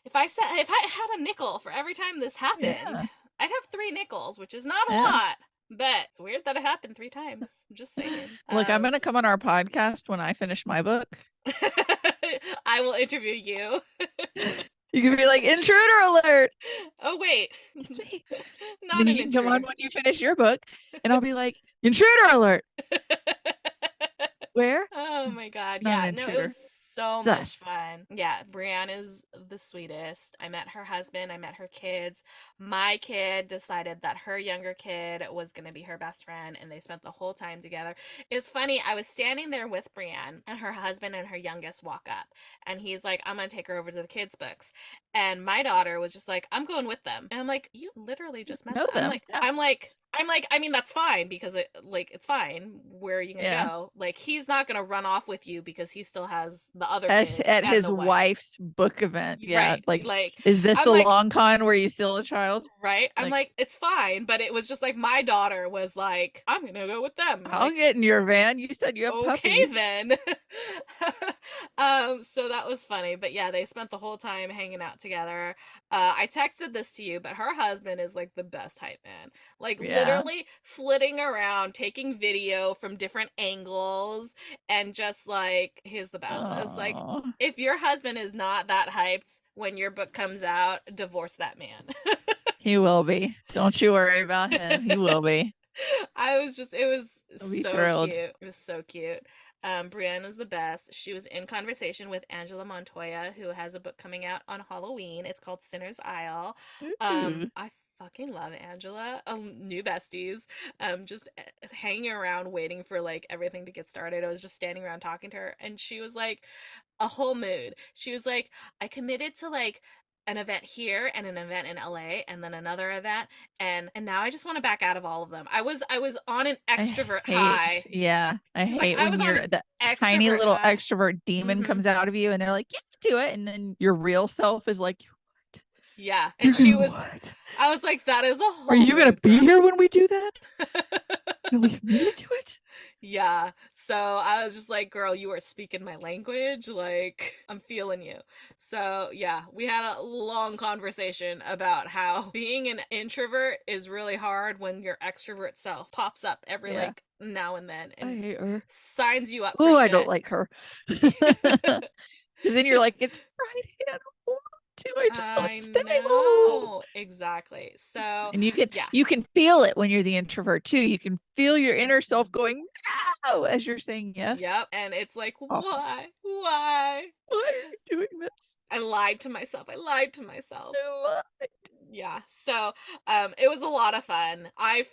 S1: if I had a nickel for every time this happened,
S2: Yeah.
S1: I'd have 3 nickels, which is not a
S2: Yeah.
S1: lot. But it's weird that it happened 3 times. I'm just saying.
S2: Look, I'm gonna come on our podcast when I finish my book.
S1: I will interview you.
S2: You can be like, intruder alert.
S1: Oh wait,
S2: It's me.
S1: not
S2: Then
S1: an
S2: you can come on
S1: intruder.
S2: when you finish your book, and I'll be like, intruder alert. Where?
S1: Oh my god.
S2: Not
S1: Yeah,
S2: an
S1: no, it
S2: intruder.
S1: was so much
S2: Sus.
S1: fun. Yeah, Brienne is the sweetest. I met her husband, I met her kids. My kid decided that her younger kid was going to be her best friend, and they spent the whole time together. It was funny. I was standing there with Brienne, and her husband and her youngest walk up, and he's like, I'm going to take her over to the kids' books. And my daughter was just like, I'm going with them. And I'm like, you literally just met
S2: Know
S1: them.
S2: them. Yeah.
S1: I mean, that's fine because it's fine. Where are you gonna
S2: Yeah.
S1: go? Like, he's not gonna run off with you because he still has the other
S2: As
S1: kid
S2: at
S1: and
S2: his
S1: the wife.
S2: wife's book event. Yeah.
S1: Right.
S2: Like,
S1: Like,
S2: is this
S1: I'm
S2: the
S1: like,
S2: long con where you steal a child?
S1: right? I'm
S2: Like,
S1: like, it's fine. But it was just like my daughter was like, I'm gonna go with them. I'm
S2: I'll
S1: like,
S2: get in your van. You said you have
S1: okay
S2: puppies.
S1: then. So that was funny. But yeah, they spent the whole time hanging out together. I texted this to you, but her husband is like the best hype man. Like,
S2: Yeah.
S1: literally flitting around, taking video from different angles, and just like, he's the best. It's like,
S2: Oh,
S1: if your husband is not that hyped when your book comes out, divorce that man.
S2: he will be. Don't you worry about him. He will be.
S1: It was
S2: He'll be
S1: so
S2: thrilled.
S1: cute. It was so cute. Brienne was the best. She was in conversation with Angela Montoya, who has a book coming out on Halloween. It's called Sinner's Isle.
S2: Ooh.
S1: I fucking love Angela. New besties. Just hanging around waiting for like everything to get started. I was just standing around talking to her, and she was like a whole mood. She was like, I committed to like an event here and an event in LA and then another event, and now I just want to back out of all of them. I was on an extrovert high.
S2: Yeah, I
S1: She's like,
S2: hate
S1: I
S2: when
S1: was on an
S2: you're the tiny
S1: extrovert
S2: little
S1: high.
S2: extrovert demon
S1: Mm-hmm.
S2: comes out of you and they're like, yeah, do it. And then your real self is like, what?
S1: Yeah. And
S2: You're
S1: she
S2: gonna
S1: was
S2: what?
S1: I was like, that is a
S2: Are
S1: whole
S2: you gonna
S1: mood,
S2: be
S1: girl.
S2: here when we do that? You leave me to do it?
S1: Yeah. So I was just like, girl, you are speaking my language. Like, I'm feeling you. So yeah, we had a long conversation about how being an introvert is really hard when your extrovert self pops up every
S2: Yeah,
S1: like now and then
S2: I
S1: and
S2: hate her.
S1: signs you up for
S2: Oh, I don't
S1: shit.
S2: like her. Because then you're like, it's Friday. I don't want to. I just want
S1: I
S2: to stay home.
S1: know. Exactly. So,
S2: And you can
S1: yeah.
S2: you can feel it when you're the introvert too. You can feel your inner self going no as you're saying yes.
S1: Yep. And it's like,
S2: Awful.
S1: why? Why?
S2: Why are we doing this?
S1: I lied to myself. I lied to myself.
S2: I lied.
S1: Yeah. So, it was a lot of fun. I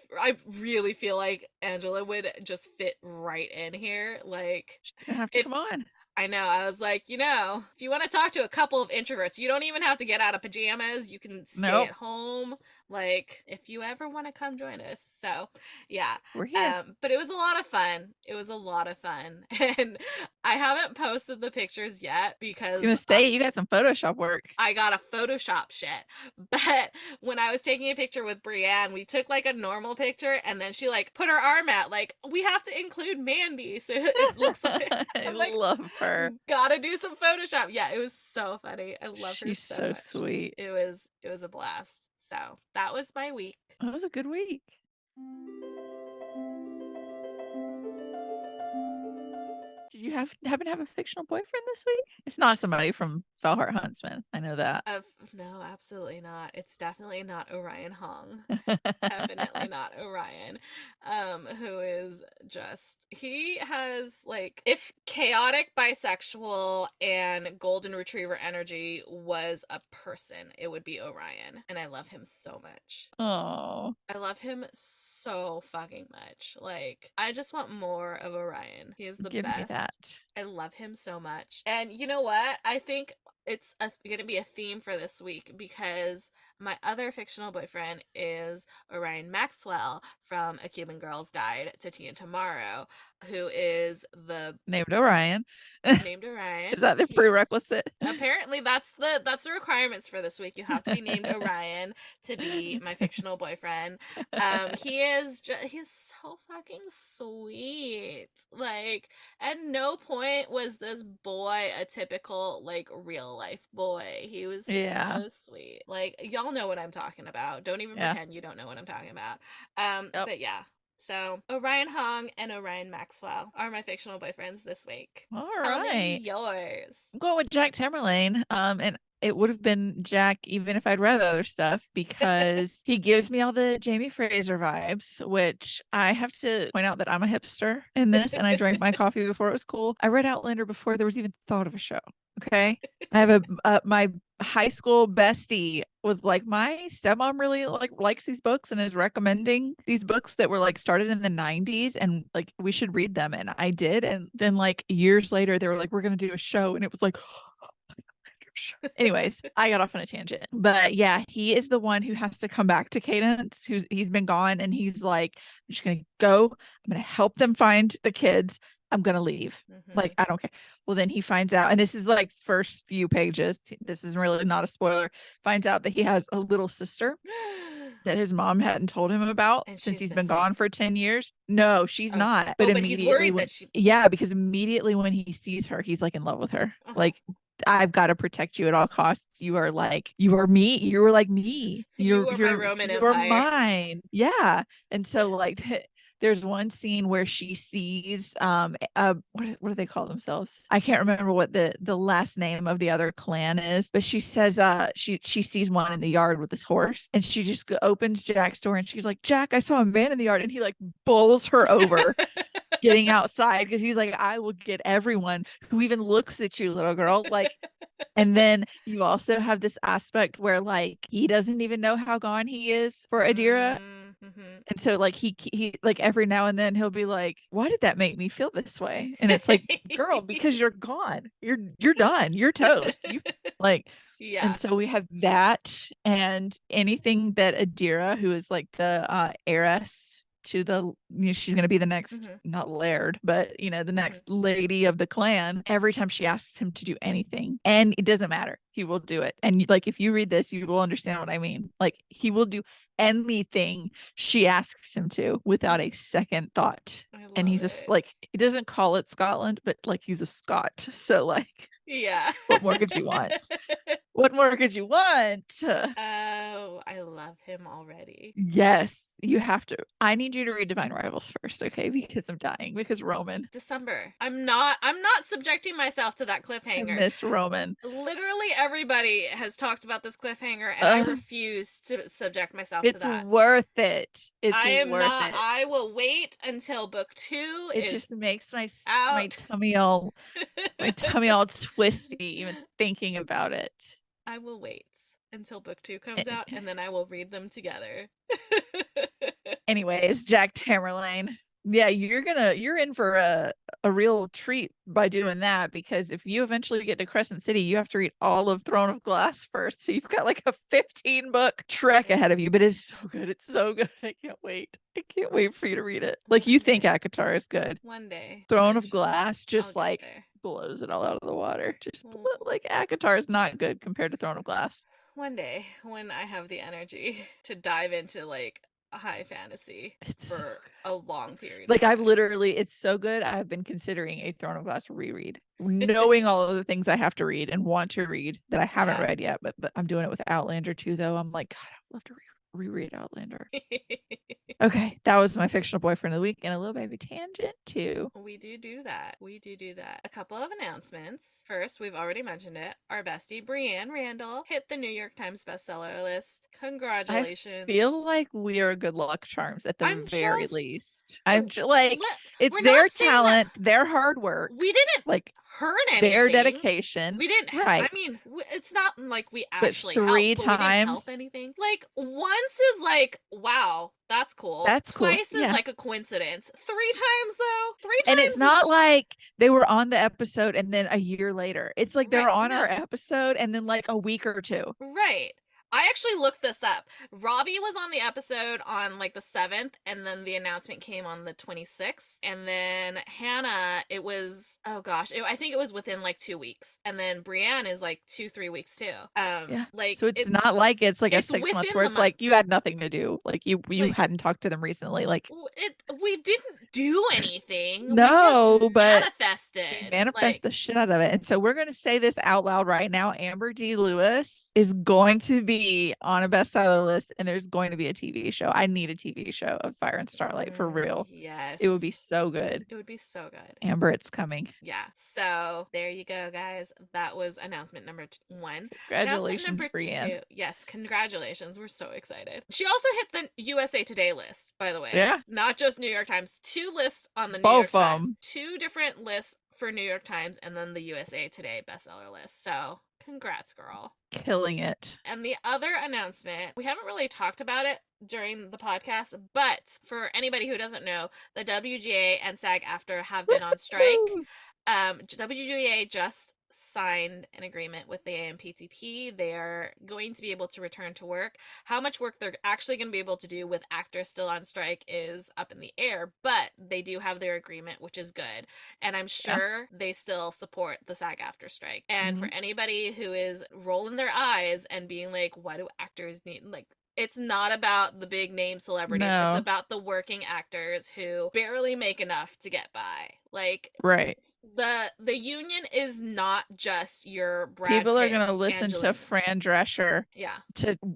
S1: really feel like Angela would just fit right in here. Like,
S2: She's gonna have to
S1: if
S2: come on.
S1: I know. I was like, if you want to talk to a couple of introverts, you don't even have to get out of pajamas. You can stay
S2: Nope,
S1: at home. Like, if you ever want to come join us. So, yeah.
S2: we're here.
S1: But it was a lot of fun. It was a lot of fun. And I haven't posted the pictures yet
S2: I was
S1: because
S2: gonna say you got some Photoshop work.
S1: I got a Photoshop shit. But when I was taking a picture with Brienne, we took like a normal picture and then she like put her arm out, like, we have to include Mandy. So it looks like
S2: I
S1: I'm like,
S2: love her.
S1: gotta do some Photoshop. Yeah, it was so funny. I love her
S2: She's
S1: so
S2: so
S1: much.
S2: sweet.
S1: It was a blast. So that was my week.
S2: That was a good week. Did you happen to have a fictional boyfriend this week? It's not somebody from Fellheart Huntsman. I know that.
S1: No, absolutely not. It's definitely not Orion Hong. Definitely not Orion, who is just, he has like, if chaotic bisexual and golden retriever energy was a person, it would be Orion, and I love him so much.
S2: Oh,
S1: I love him so fucking much. Like, I just want more of Orion. He is the
S2: give me
S1: best.
S2: that.
S1: I love him so much. And you know what? I think it's going to be a theme for this week because my other fictional boyfriend is Orion Maxwell from A Cuban Girl's Guide to Tea and Tomorrow, who is the
S2: Named Orion.
S1: named Orion.
S2: Is that the
S1: He
S2: prerequisite?
S1: apparently that's the requirements for this week. You have to be named Orion to be my fictional boyfriend. He's so fucking sweet. Like, at no point was this boy a typical like real life boy. He was
S2: Yeah.
S1: so sweet. Like, y'all know what I'm talking about. Don't even
S2: Yeah.
S1: pretend you don't know what I'm talking about.
S2: Yep.
S1: But yeah. So, Orion Hong and Orion Maxwell are my fictional boyfriends this week.
S2: All
S1: Tell me
S2: right.
S1: yours.
S2: I'm going with Jack Tamerlane. And it would have been Jack, even if I'd read other stuff, because he gives me all the Jamie Fraser vibes, which I have to point out that I'm a hipster in this, and I drank my coffee before it was cool. I read Outlander before there was even thought of a show. Okay. I have my high school bestie was like, my stepmom really likes these books and is recommending these books that were like started in the 90s, and like we should read them. And I did. And then like years later, they were like, we're gonna do a show. And it was like, anyways, I got off on a tangent. But yeah, he is the one who has to come back to Cadence, he's been gone, and he's like, I'm just gonna go, I'm gonna help them find the kids, I'm gonna leave. Like, I don't care. Well, then he finds out, and this is like first few pages, this is really not a spoiler, finds out that he has a little sister that his mom hadn't told him about
S1: And
S2: since
S1: she's
S2: he's been gone
S1: missing.
S2: for 10 years. No, she's
S1: Oh.
S2: not.
S1: Oh,
S2: But
S1: but he's
S2: immediately
S1: worried
S2: when,
S1: that she.
S2: yeah, because immediately when he sees her, he's like in love with her.
S1: Oh.
S2: Like, I've got to protect you at all costs. You are like, you are me. You were like me.
S1: You are my Roman
S2: You're
S1: Empire.
S2: mine. Yeah. And so like there's one scene where she sees what do they call themselves? I can't remember what the last name of the other clan is, but she says she sees one in the yard with this horse, and she just opens Jack's door and she's like, Jack, I saw a man in the yard, and he like bowls her over getting outside, because he's like, I will get everyone who even looks at you, little girl. Like, and then you also have this aspect where like he doesn't even know how gone he is for Adira.
S1: Mm-hmm.
S2: And so like he like every now and then he'll be like, why did that make me feel this way? And it's like, girl, because you're gone. You're done. You're toast. You like,
S1: Yeah.
S2: and so we have that, and anything that Adira, who is like the heiress to the, she's going to be the next, not laird, but the next lady of the clan, every time she asks him to do anything, and it doesn't matter, he will do it. And like, if you read this, you will understand what I mean. Like, he will do anything she asks him to without a second thought. And he's just like, he doesn't call it Scotland, but like, he's a Scot. So like,
S1: yeah.
S2: What more could you want? What more could you want?
S1: Oh, I love him already.
S2: Yes, you have to. I need you to read Divine Rivals first, okay? Because I'm dying. Because Roman.
S1: December. I'm not subjecting myself to that cliffhanger.
S2: I miss Roman.
S1: Literally everybody has talked about this cliffhanger, and I refuse to subject myself to that.
S2: It's worth it.
S1: I am not. I will wait until book 2.
S2: It just makes my tummy all twisty even thinking about it.
S1: I will wait until book 2 comes out, and then I will read them together.
S2: Anyways, Jack Tamerlane. Yeah, you're in for a real treat by doing that, because if you eventually get to Crescent City, you have to read all of Throne of Glass first. So you've got like a 15-book trek ahead of you, but it's so good. It's so good. I can't wait. I can't wait for you to read it. Like, you think ACOTAR is good.
S1: One day.
S2: Throne of Glass just like blows it all out of the water. Just like ACOTAR is not good compared to Throne of Glass.
S1: One day, when I have the energy to dive into like high fantasy for a long period.
S2: Like, I've literally, it's so good. I've been considering a Throne of Glass reread, knowing all of the things I have to read and want to read that I haven't read yet. But I'm doing it with Outlander too, though. I'm like, God, I'd love to reread Outlander. Okay, that was my fictional boyfriend of the week, and a little baby tangent too.
S1: We do that. A couple of announcements. First, we've already mentioned it. Our bestie Brienne Randall hit the New York Times bestseller list. Congratulations!
S2: I feel like we are good luck charms at the very least. I'm just like, it's their talent, their hard work.
S1: We didn't like earn anything.
S2: Their dedication.
S1: We didn't.
S2: Right.
S1: I mean, it's not like we actually
S2: but three
S1: helped,
S2: times.
S1: we didn't help anything. Like, once is like, wow, that's cool.
S2: That's cool.
S1: Twice is like a coincidence. 3 times though. 3 times.
S2: And it's not like they were on the episode and then a year later. It's like they were on our episode and then like a week or 2.
S1: Right. I actually looked this up. Robbie was on the episode on like the 7th, and then the announcement came on the 26th. And then Hannah, it was, oh gosh, I think it was within like 2 weeks. And then Brienne is like 2-3 weeks too. Like,
S2: so it's not like it's like a 6 month where it's like you had nothing to do. Like you like, hadn't talked to them recently. Like,
S1: we didn't do anything. We just
S2: No, but we
S1: manifested.
S2: manifest
S1: Like,
S2: the shit out of it. And so we're going to say this out loud right now. Amber D. Lewis is going to be on a bestseller list, and there's going to be a TV show. I need a TV show of Fire and Starlight for real. It would be
S1: yes.
S2: so good.
S1: It would be so good.
S2: Amber, it's coming.
S1: Yeah. So there you go, guys. That was announcement number one. Announcement
S2: Congratulations,
S1: number
S2: Brienne.
S1: two. Yes, congratulations. We're so excited. She also hit the USA Today list, by the way.
S2: Yeah.
S1: Not just New York Times. Two lists on the New York
S2: Both of
S1: Times.
S2: them.
S1: Two different lists for New York Times and then the USA Today bestseller list. So congrats, girl.
S2: Killing it.
S1: And the other announcement, we haven't really talked about it during the podcast, but for anybody who doesn't know, the WGA and SAG-AFTRA have been on strike. WGA just signed an agreement with the AMPTP. They are going to be able to return to work. How much work they're actually going to be able to do with actors still on strike is up in the air, but they do have their agreement, which is good. And I'm sure they still support the SAG-AFTRA strike. And for anybody who is rolling their eyes and being like, why do actors need, like, it's not about the big name celebrities.
S2: No.
S1: It's about the working actors who barely make enough to get by. Like,
S2: right.
S1: The union is not just your Brad
S2: People are
S1: Pitts,
S2: going to listen
S1: Angelina.
S2: to Fran Drescher.
S1: Yeah.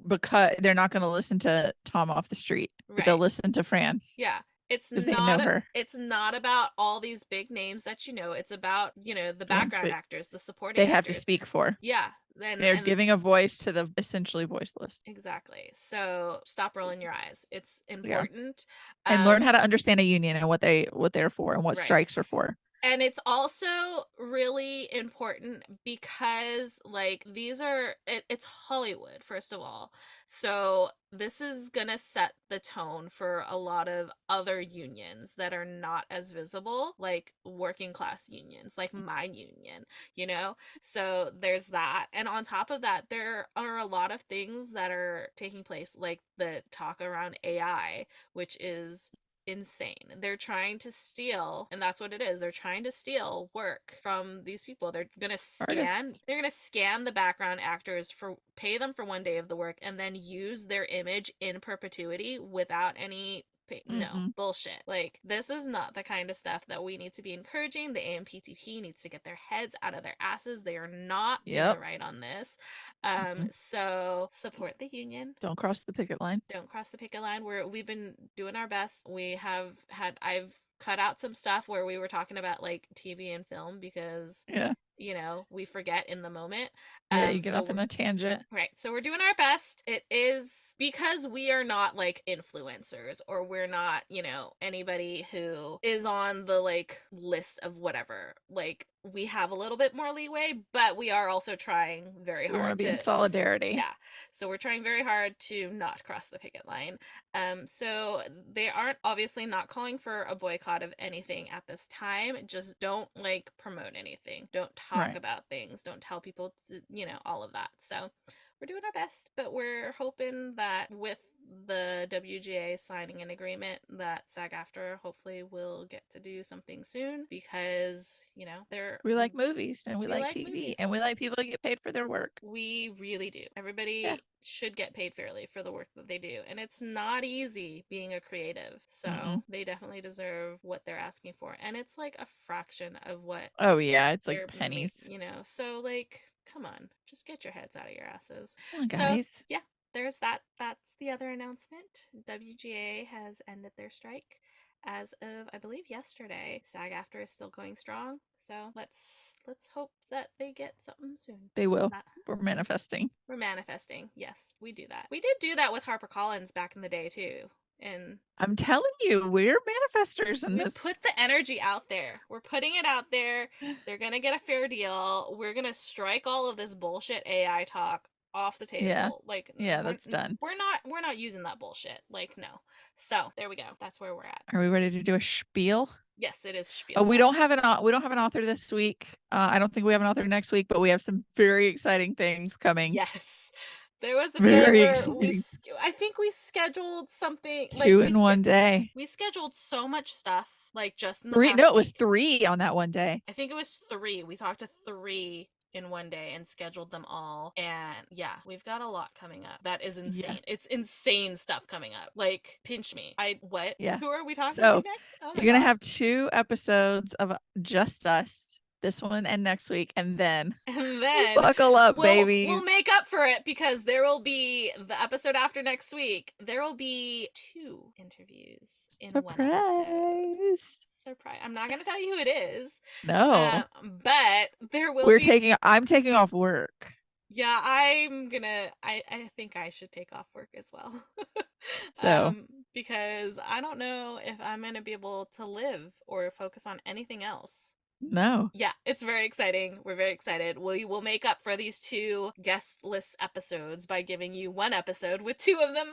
S2: Because they're not going to listen to Tom off the street. But they'll listen to Fran.
S1: Yeah. It's
S2: not, they know her.
S1: It's not about all these big names that you know. It's about, you know, the background actors, the supporting actors.
S2: They have to speak for.
S1: Yeah.
S2: They're giving a voice to the essentially voiceless.
S1: Exactly. So stop rolling your eyes. It's important.
S2: Yeah. And learn how to understand a union and what they're for and what strikes are for.
S1: And it's also really important because, like, it's Hollywood, first of all. So this is going to set the tone for a lot of other unions that are not as visible, like working class unions, like my union, you know? So there's that. And on top of that, there are a lot of things that are taking place, like the talk around AI, which is insane. They're trying to steal, and that's what it is. They're trying to steal work from these people. They're gonna scan the background actors, pay them for one day of the work, and then use their image in perpetuity without any no bullshit. Like, this is not the kind of stuff that we need to be encouraging. The AMPTP needs to get their heads out of their asses. They are not being right on this. So support the union.
S2: Don't cross the picket line.
S1: Don't cross the picket line. We've been doing our best. I've cut out some stuff where we were talking about, like, TV and film because you know, we forget in the moment.
S2: You get off on a tangent.
S1: Right. So we're doing our best. It is because we are not, like, influencers, or we're not, you know, anybody who is on the, like, list of whatever. Like, we have a little bit more leeway, but we are also trying very hard.
S2: We want to be in solidarity.
S1: Yeah. So we're trying very hard to not cross the picket line. So they aren't obviously not calling for a boycott of anything at this time. Just don't, like, promote anything. Don't talk about things. Don't tell people to, you know, all of that. So we're doing our best, but we're hoping that with the WGA signing an agreement, that SAG-AFTRA hopefully will get to do something soon, because, you know, we
S2: like movies, and we like TV, movies. And we like people to get paid for their work.
S1: We really do. Everybody should get paid fairly for the work that they do, and it's not easy being a creative, so they definitely deserve what they're asking for, and it's like a fraction of what
S2: it's like pennies,
S1: you know. So, like, come on, just get your heads out of your asses.
S2: Come on, guys.
S1: So yeah, there's that. That's the other announcement. WGA has ended their strike as of, I believe, yesterday. SAG-AFTRA is still going strong, so let's hope that they get something soon.
S2: They will. We're manifesting.
S1: Yes, we do that. We did do that with HarperCollins back in the day too. And
S2: I'm telling you, we're manifestors in this.
S1: Put the energy out there. We're putting it out there. They're gonna get a fair deal. We're gonna strike all of this bullshit AI talk off the table. That's done. We're not using that bullshit. Like, no. So there we go. That's where we're at.
S2: Are we ready to do a spiel?
S1: Yes, it is spiel.
S2: Oh, we don't have an author this week. I don't think we have an author next week, but we have some very exciting things coming.
S1: Yes. There was a day where I think we scheduled something
S2: two in one day.
S1: We scheduled so much stuff, like, just in the
S2: it was 3 on that one day.
S1: I think it was 3. We talked to 3 in one day and scheduled them all. And yeah, we've got a lot coming up. That is
S2: Yeah.
S1: insane. It's insane stuff coming up. Like, pinch me. What?
S2: Yeah.
S1: Who are we talking to
S2: So
S1: next? Oh my
S2: you're going to
S1: God.
S2: have 2 episodes of just us, this one and next week. And then
S1: And then
S2: buckle up,
S1: we'll
S2: babies.
S1: make up for it because there will be the episode after next week. There will be 2 interviews in one episode.
S2: Surprise.
S1: Surprise. I'm not going to tell you who it is.
S2: No.
S1: But there will be.
S2: I'm taking off work.
S1: Yeah, I think I should take off work as well.
S2: So,
S1: Because I don't know if I'm gonna be able to live or focus on anything else.
S2: no.
S1: Yeah, it's very exciting. We're very excited. We will make up for these 2 guestless episodes by giving you 1 episode with 2 of them.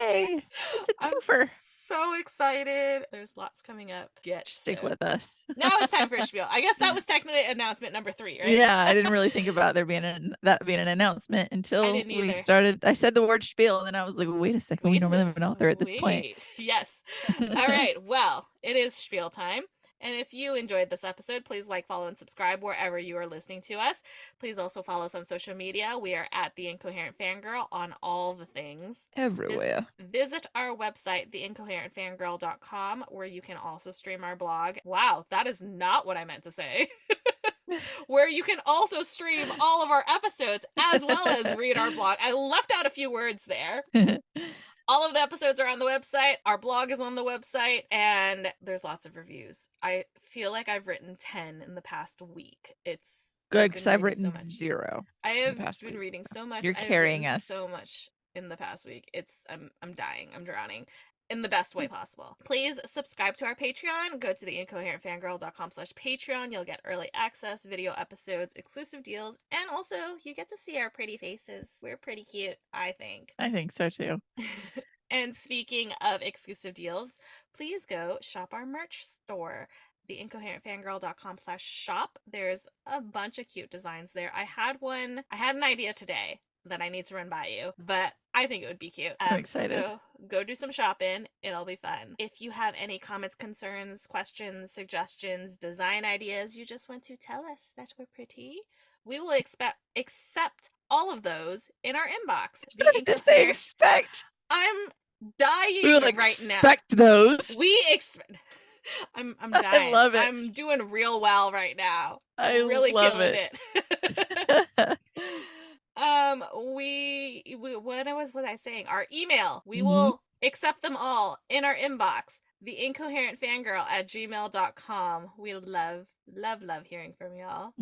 S2: Yay. It's a
S1: I'm
S2: twofer.
S1: so excited. There's lots coming up. Get
S2: Stick
S1: stoked.
S2: with us.
S1: Now it's time for a spiel. I guess that was technically announcement number 3, right?
S2: Yeah, I didn't really think about there being that being an announcement
S1: I
S2: until
S1: didn't
S2: we
S1: either.
S2: started. I said the word spiel, and then I was like, wait a second, we normally have an author at this point.
S1: Wait. Yes. All right. Well, it is spiel time. And if you enjoyed this episode, please like, follow, and subscribe wherever you are listening to us. Please also follow us on social media. We are at The Incoherent Fangirl on all the things.
S2: Everywhere.
S1: Visit our website, theincoherentfangirl.com, where you can also stream our blog. Wow, that is not what I meant to say. Where you can also stream all of our episodes as well as read our blog. I left out a few words there. All of the episodes are on the website. Our blog is on the website, and there's lots of reviews. I feel like I've written 10 in the past week. It's
S2: Good, because I've
S1: reading
S2: written
S1: so much.
S2: 0.
S1: I
S2: in the
S1: have
S2: past
S1: been
S2: week,
S1: reading so much.
S2: You're
S1: I've
S2: carrying
S1: written
S2: us.
S1: so much in the past week. I'm dying. I'm drowning. In the best way possible. Please subscribe to our Patreon. Go to theincoherentfangirl.com/Patreon. You'll get early access, video episodes, exclusive deals, and also you get to see our pretty faces. We're pretty cute, I think.
S2: I think so too.
S1: And speaking of exclusive deals, please go shop our merch store, theincoherentfangirl.com/shop. There's a bunch of cute designs there. I had an idea today that I need to run by you, but I think it would be cute.
S2: I'm excited.
S1: So go do some shopping. It'll be fun. If you have any comments, concerns, questions, suggestions, design ideas, you just want to tell us that we're pretty, we will accept all of those in our inbox.
S2: Started to say expect.
S1: I'm dying
S2: We will
S1: right now.
S2: expect those.
S1: We expect. I'm dying.
S2: I love it.
S1: I'm doing real well right now.
S2: I
S1: really
S2: love
S1: killing
S2: it.
S1: What was I saying? Our email. We will accept them all in our inbox. theincoherentfangirl@gmail.com. We love hearing from y'all.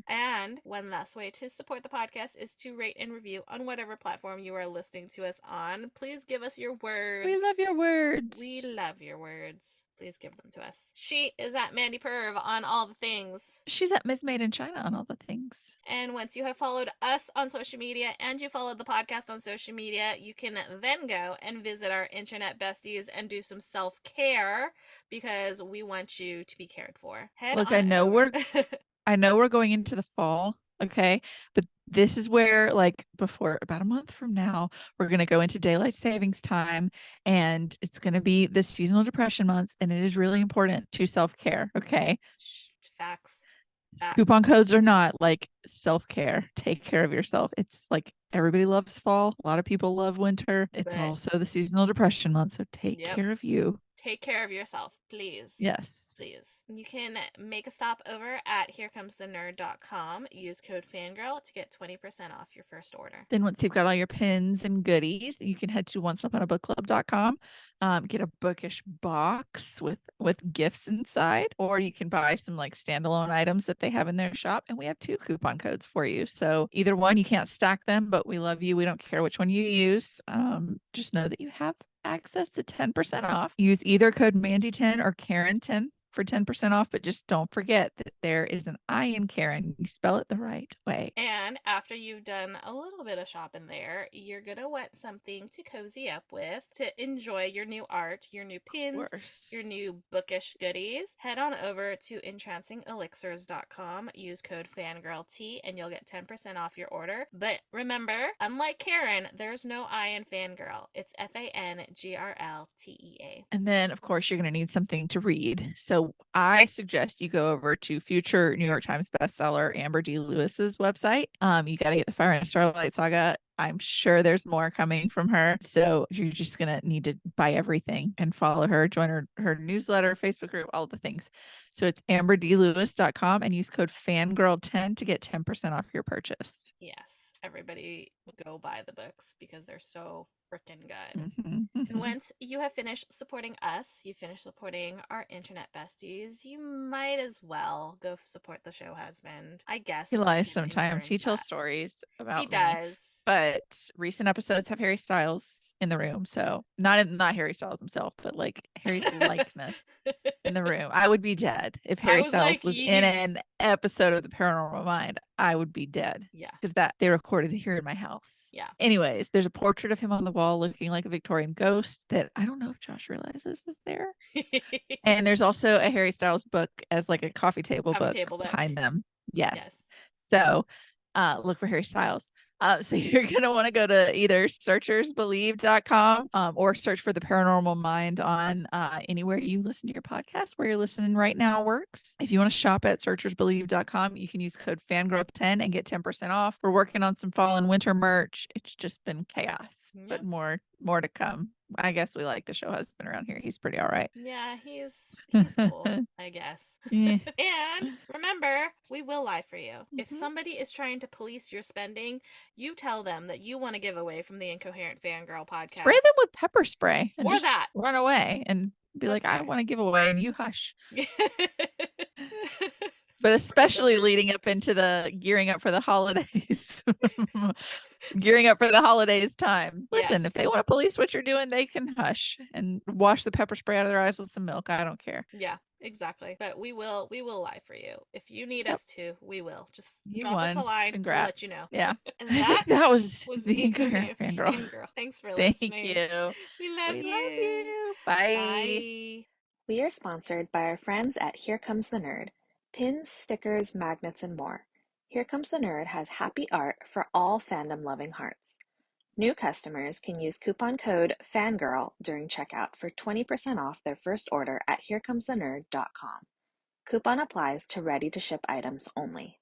S1: And one last way to support the podcast is to rate and review on whatever platform you are listening to us on. Please give us your words.
S2: We love your words.
S1: We love your words. Please give them to us. She is at Mandy Perv on all the things.
S2: She's at Miss Made in China on all the things.
S1: And once you have followed us on social media and you followed the podcast on social media, you can then go and visit our internet besties and do some self-care because we want you to be cared for.
S2: Look, I know we're going into the fall, okay? But this is where, like, before about a month from now, we're going to go into daylight savings time, and it's going to be the seasonal depression months, and it is really important to self-care, okay?
S1: Facts.
S2: Coupon codes or not, like, self-care. Take care of yourself. It's like everybody loves fall. A lot of people love winter. It's also the seasonal depression month, so take care of you.
S1: Take care of yourself, please.
S2: Yes.
S1: Please. You can make a stop over at herecomesthenerd.com. Use code FANGIRL to get 20% off your first order.
S2: Then once you've got all your pins and goodies, you can head to onceuponabookclub.com, get a bookish box with gifts inside, or you can buy some like standalone items that they have in their shop, and we have 2 coupon codes for you. So either one, you can't stack them, but we love you. We don't care which one you use. Just know that you have access to 10% off. Use either code Mandy10 or Karin10 for 10% off, but just don't forget that there is an I in Karin. You spell it the right way.
S1: And after you've done a little bit of shopping there, you're gonna want something to cozy up with, to enjoy your new art, your new pins, your new bookish goodies. Head on over to entrancingelixirs.com, use code FANGIRLT, and you'll get 10% off your order. But remember, unlike Karin, there's no I in Fangirl. It's FANGRLTEA.
S2: And then, of course, you're going to need something to read. So So I suggest you go over to future New York Times bestseller Amber D. Lewis's website. You got to get the Fire and Starlight Saga. I'm sure there's more coming from her. So you're just going to need to buy everything and follow her, join her newsletter, Facebook group, all the things. So it's amberdlewis.com and use code fangirl10 to get 10% off your purchase.
S1: Yes, everybody go buy the books because they're so freaking good.
S2: Mhm,
S1: And
S2: mhm.
S1: once you have finished supporting us, you finish supporting our internet besties, you might as well go support the show husband. I
S2: He
S1: guess we
S2: lies
S1: can
S2: sometimes. He
S1: encourage
S2: tells
S1: that.
S2: stories
S1: He
S2: about me,
S1: does.
S2: but recent episodes have Harry Styles in the room. So not Harry Styles himself, but like Harry's likeness in the room. I would be dead if
S1: I
S2: Harry
S1: was
S2: Styles
S1: like,
S2: was in an episode of The Paranormal Mind. I would be dead
S1: yeah,
S2: because that they recorded it here in my house.
S1: yeah.
S2: Anyways, there's a portrait of him on the wall looking like a Victorian ghost that I don't know if Josh realizes is there. And there's also a Harry Styles book as like a coffee table
S1: Coffee
S2: book
S1: table book.
S2: behind them. Yes.
S1: Yes.
S2: So look for Harry Styles. So you're going to want to go to either searchersbelieve.com or search for the paranormal mind on anywhere you listen to your podcast where you're listening right now works. If you want to shop at searchersbelieve.com, you can use code fangirl10 and get 10% off. We're working on some fall and winter merch. It's just been chaos, but
S1: Yep.
S2: more to come. I guess we like the show husband around here. He's pretty all right.
S1: Yeah, he's cool, I guess.
S2: Yeah.
S1: And remember, we will lie for you. If
S2: Mhm.
S1: somebody is trying to police your spending, you tell them that you want to give away from the Incoherent Fangirl
S2: Spray them
S1: podcast.
S2: with pepper spray and
S1: Or
S2: just
S1: that.
S2: run away and be like,
S1: That's
S2: I
S1: fair.
S2: want to give away, and you hush. But
S1: Spray them
S2: especially
S1: with
S2: leading up into the gearing up for the holidays. Gearing up for the holidays time. Listen, if they
S1: yes.
S2: want to police what you're doing, they can hush and wash the pepper spray out of their eyes with some milk. I don't care.
S1: Yeah, exactly. But we will lie for you. If you need
S2: Yep.
S1: us to, we will. Just
S2: You
S1: drop us a
S2: won.
S1: line. We'll
S2: Congrats.
S1: let you know.
S2: Yeah.
S1: And that
S2: That was
S1: was the
S2: the incoherent
S1: Incoherent
S2: fangirl.
S1: Fangirl. Thanks for
S2: Thank
S1: listening.
S2: you.
S1: We love
S2: We love
S1: you.
S2: you. Bye.
S1: Bye.
S3: We are sponsored by our friends at Here Comes the Nerd. Pins, stickers, magnets, and more. Here Comes the Nerd has happy art for all fandom-loving hearts. New customers can use coupon code FANGIRL during checkout for 20% off their first order at HereComesTheNerd.com. Coupon applies to ready-to-ship items only.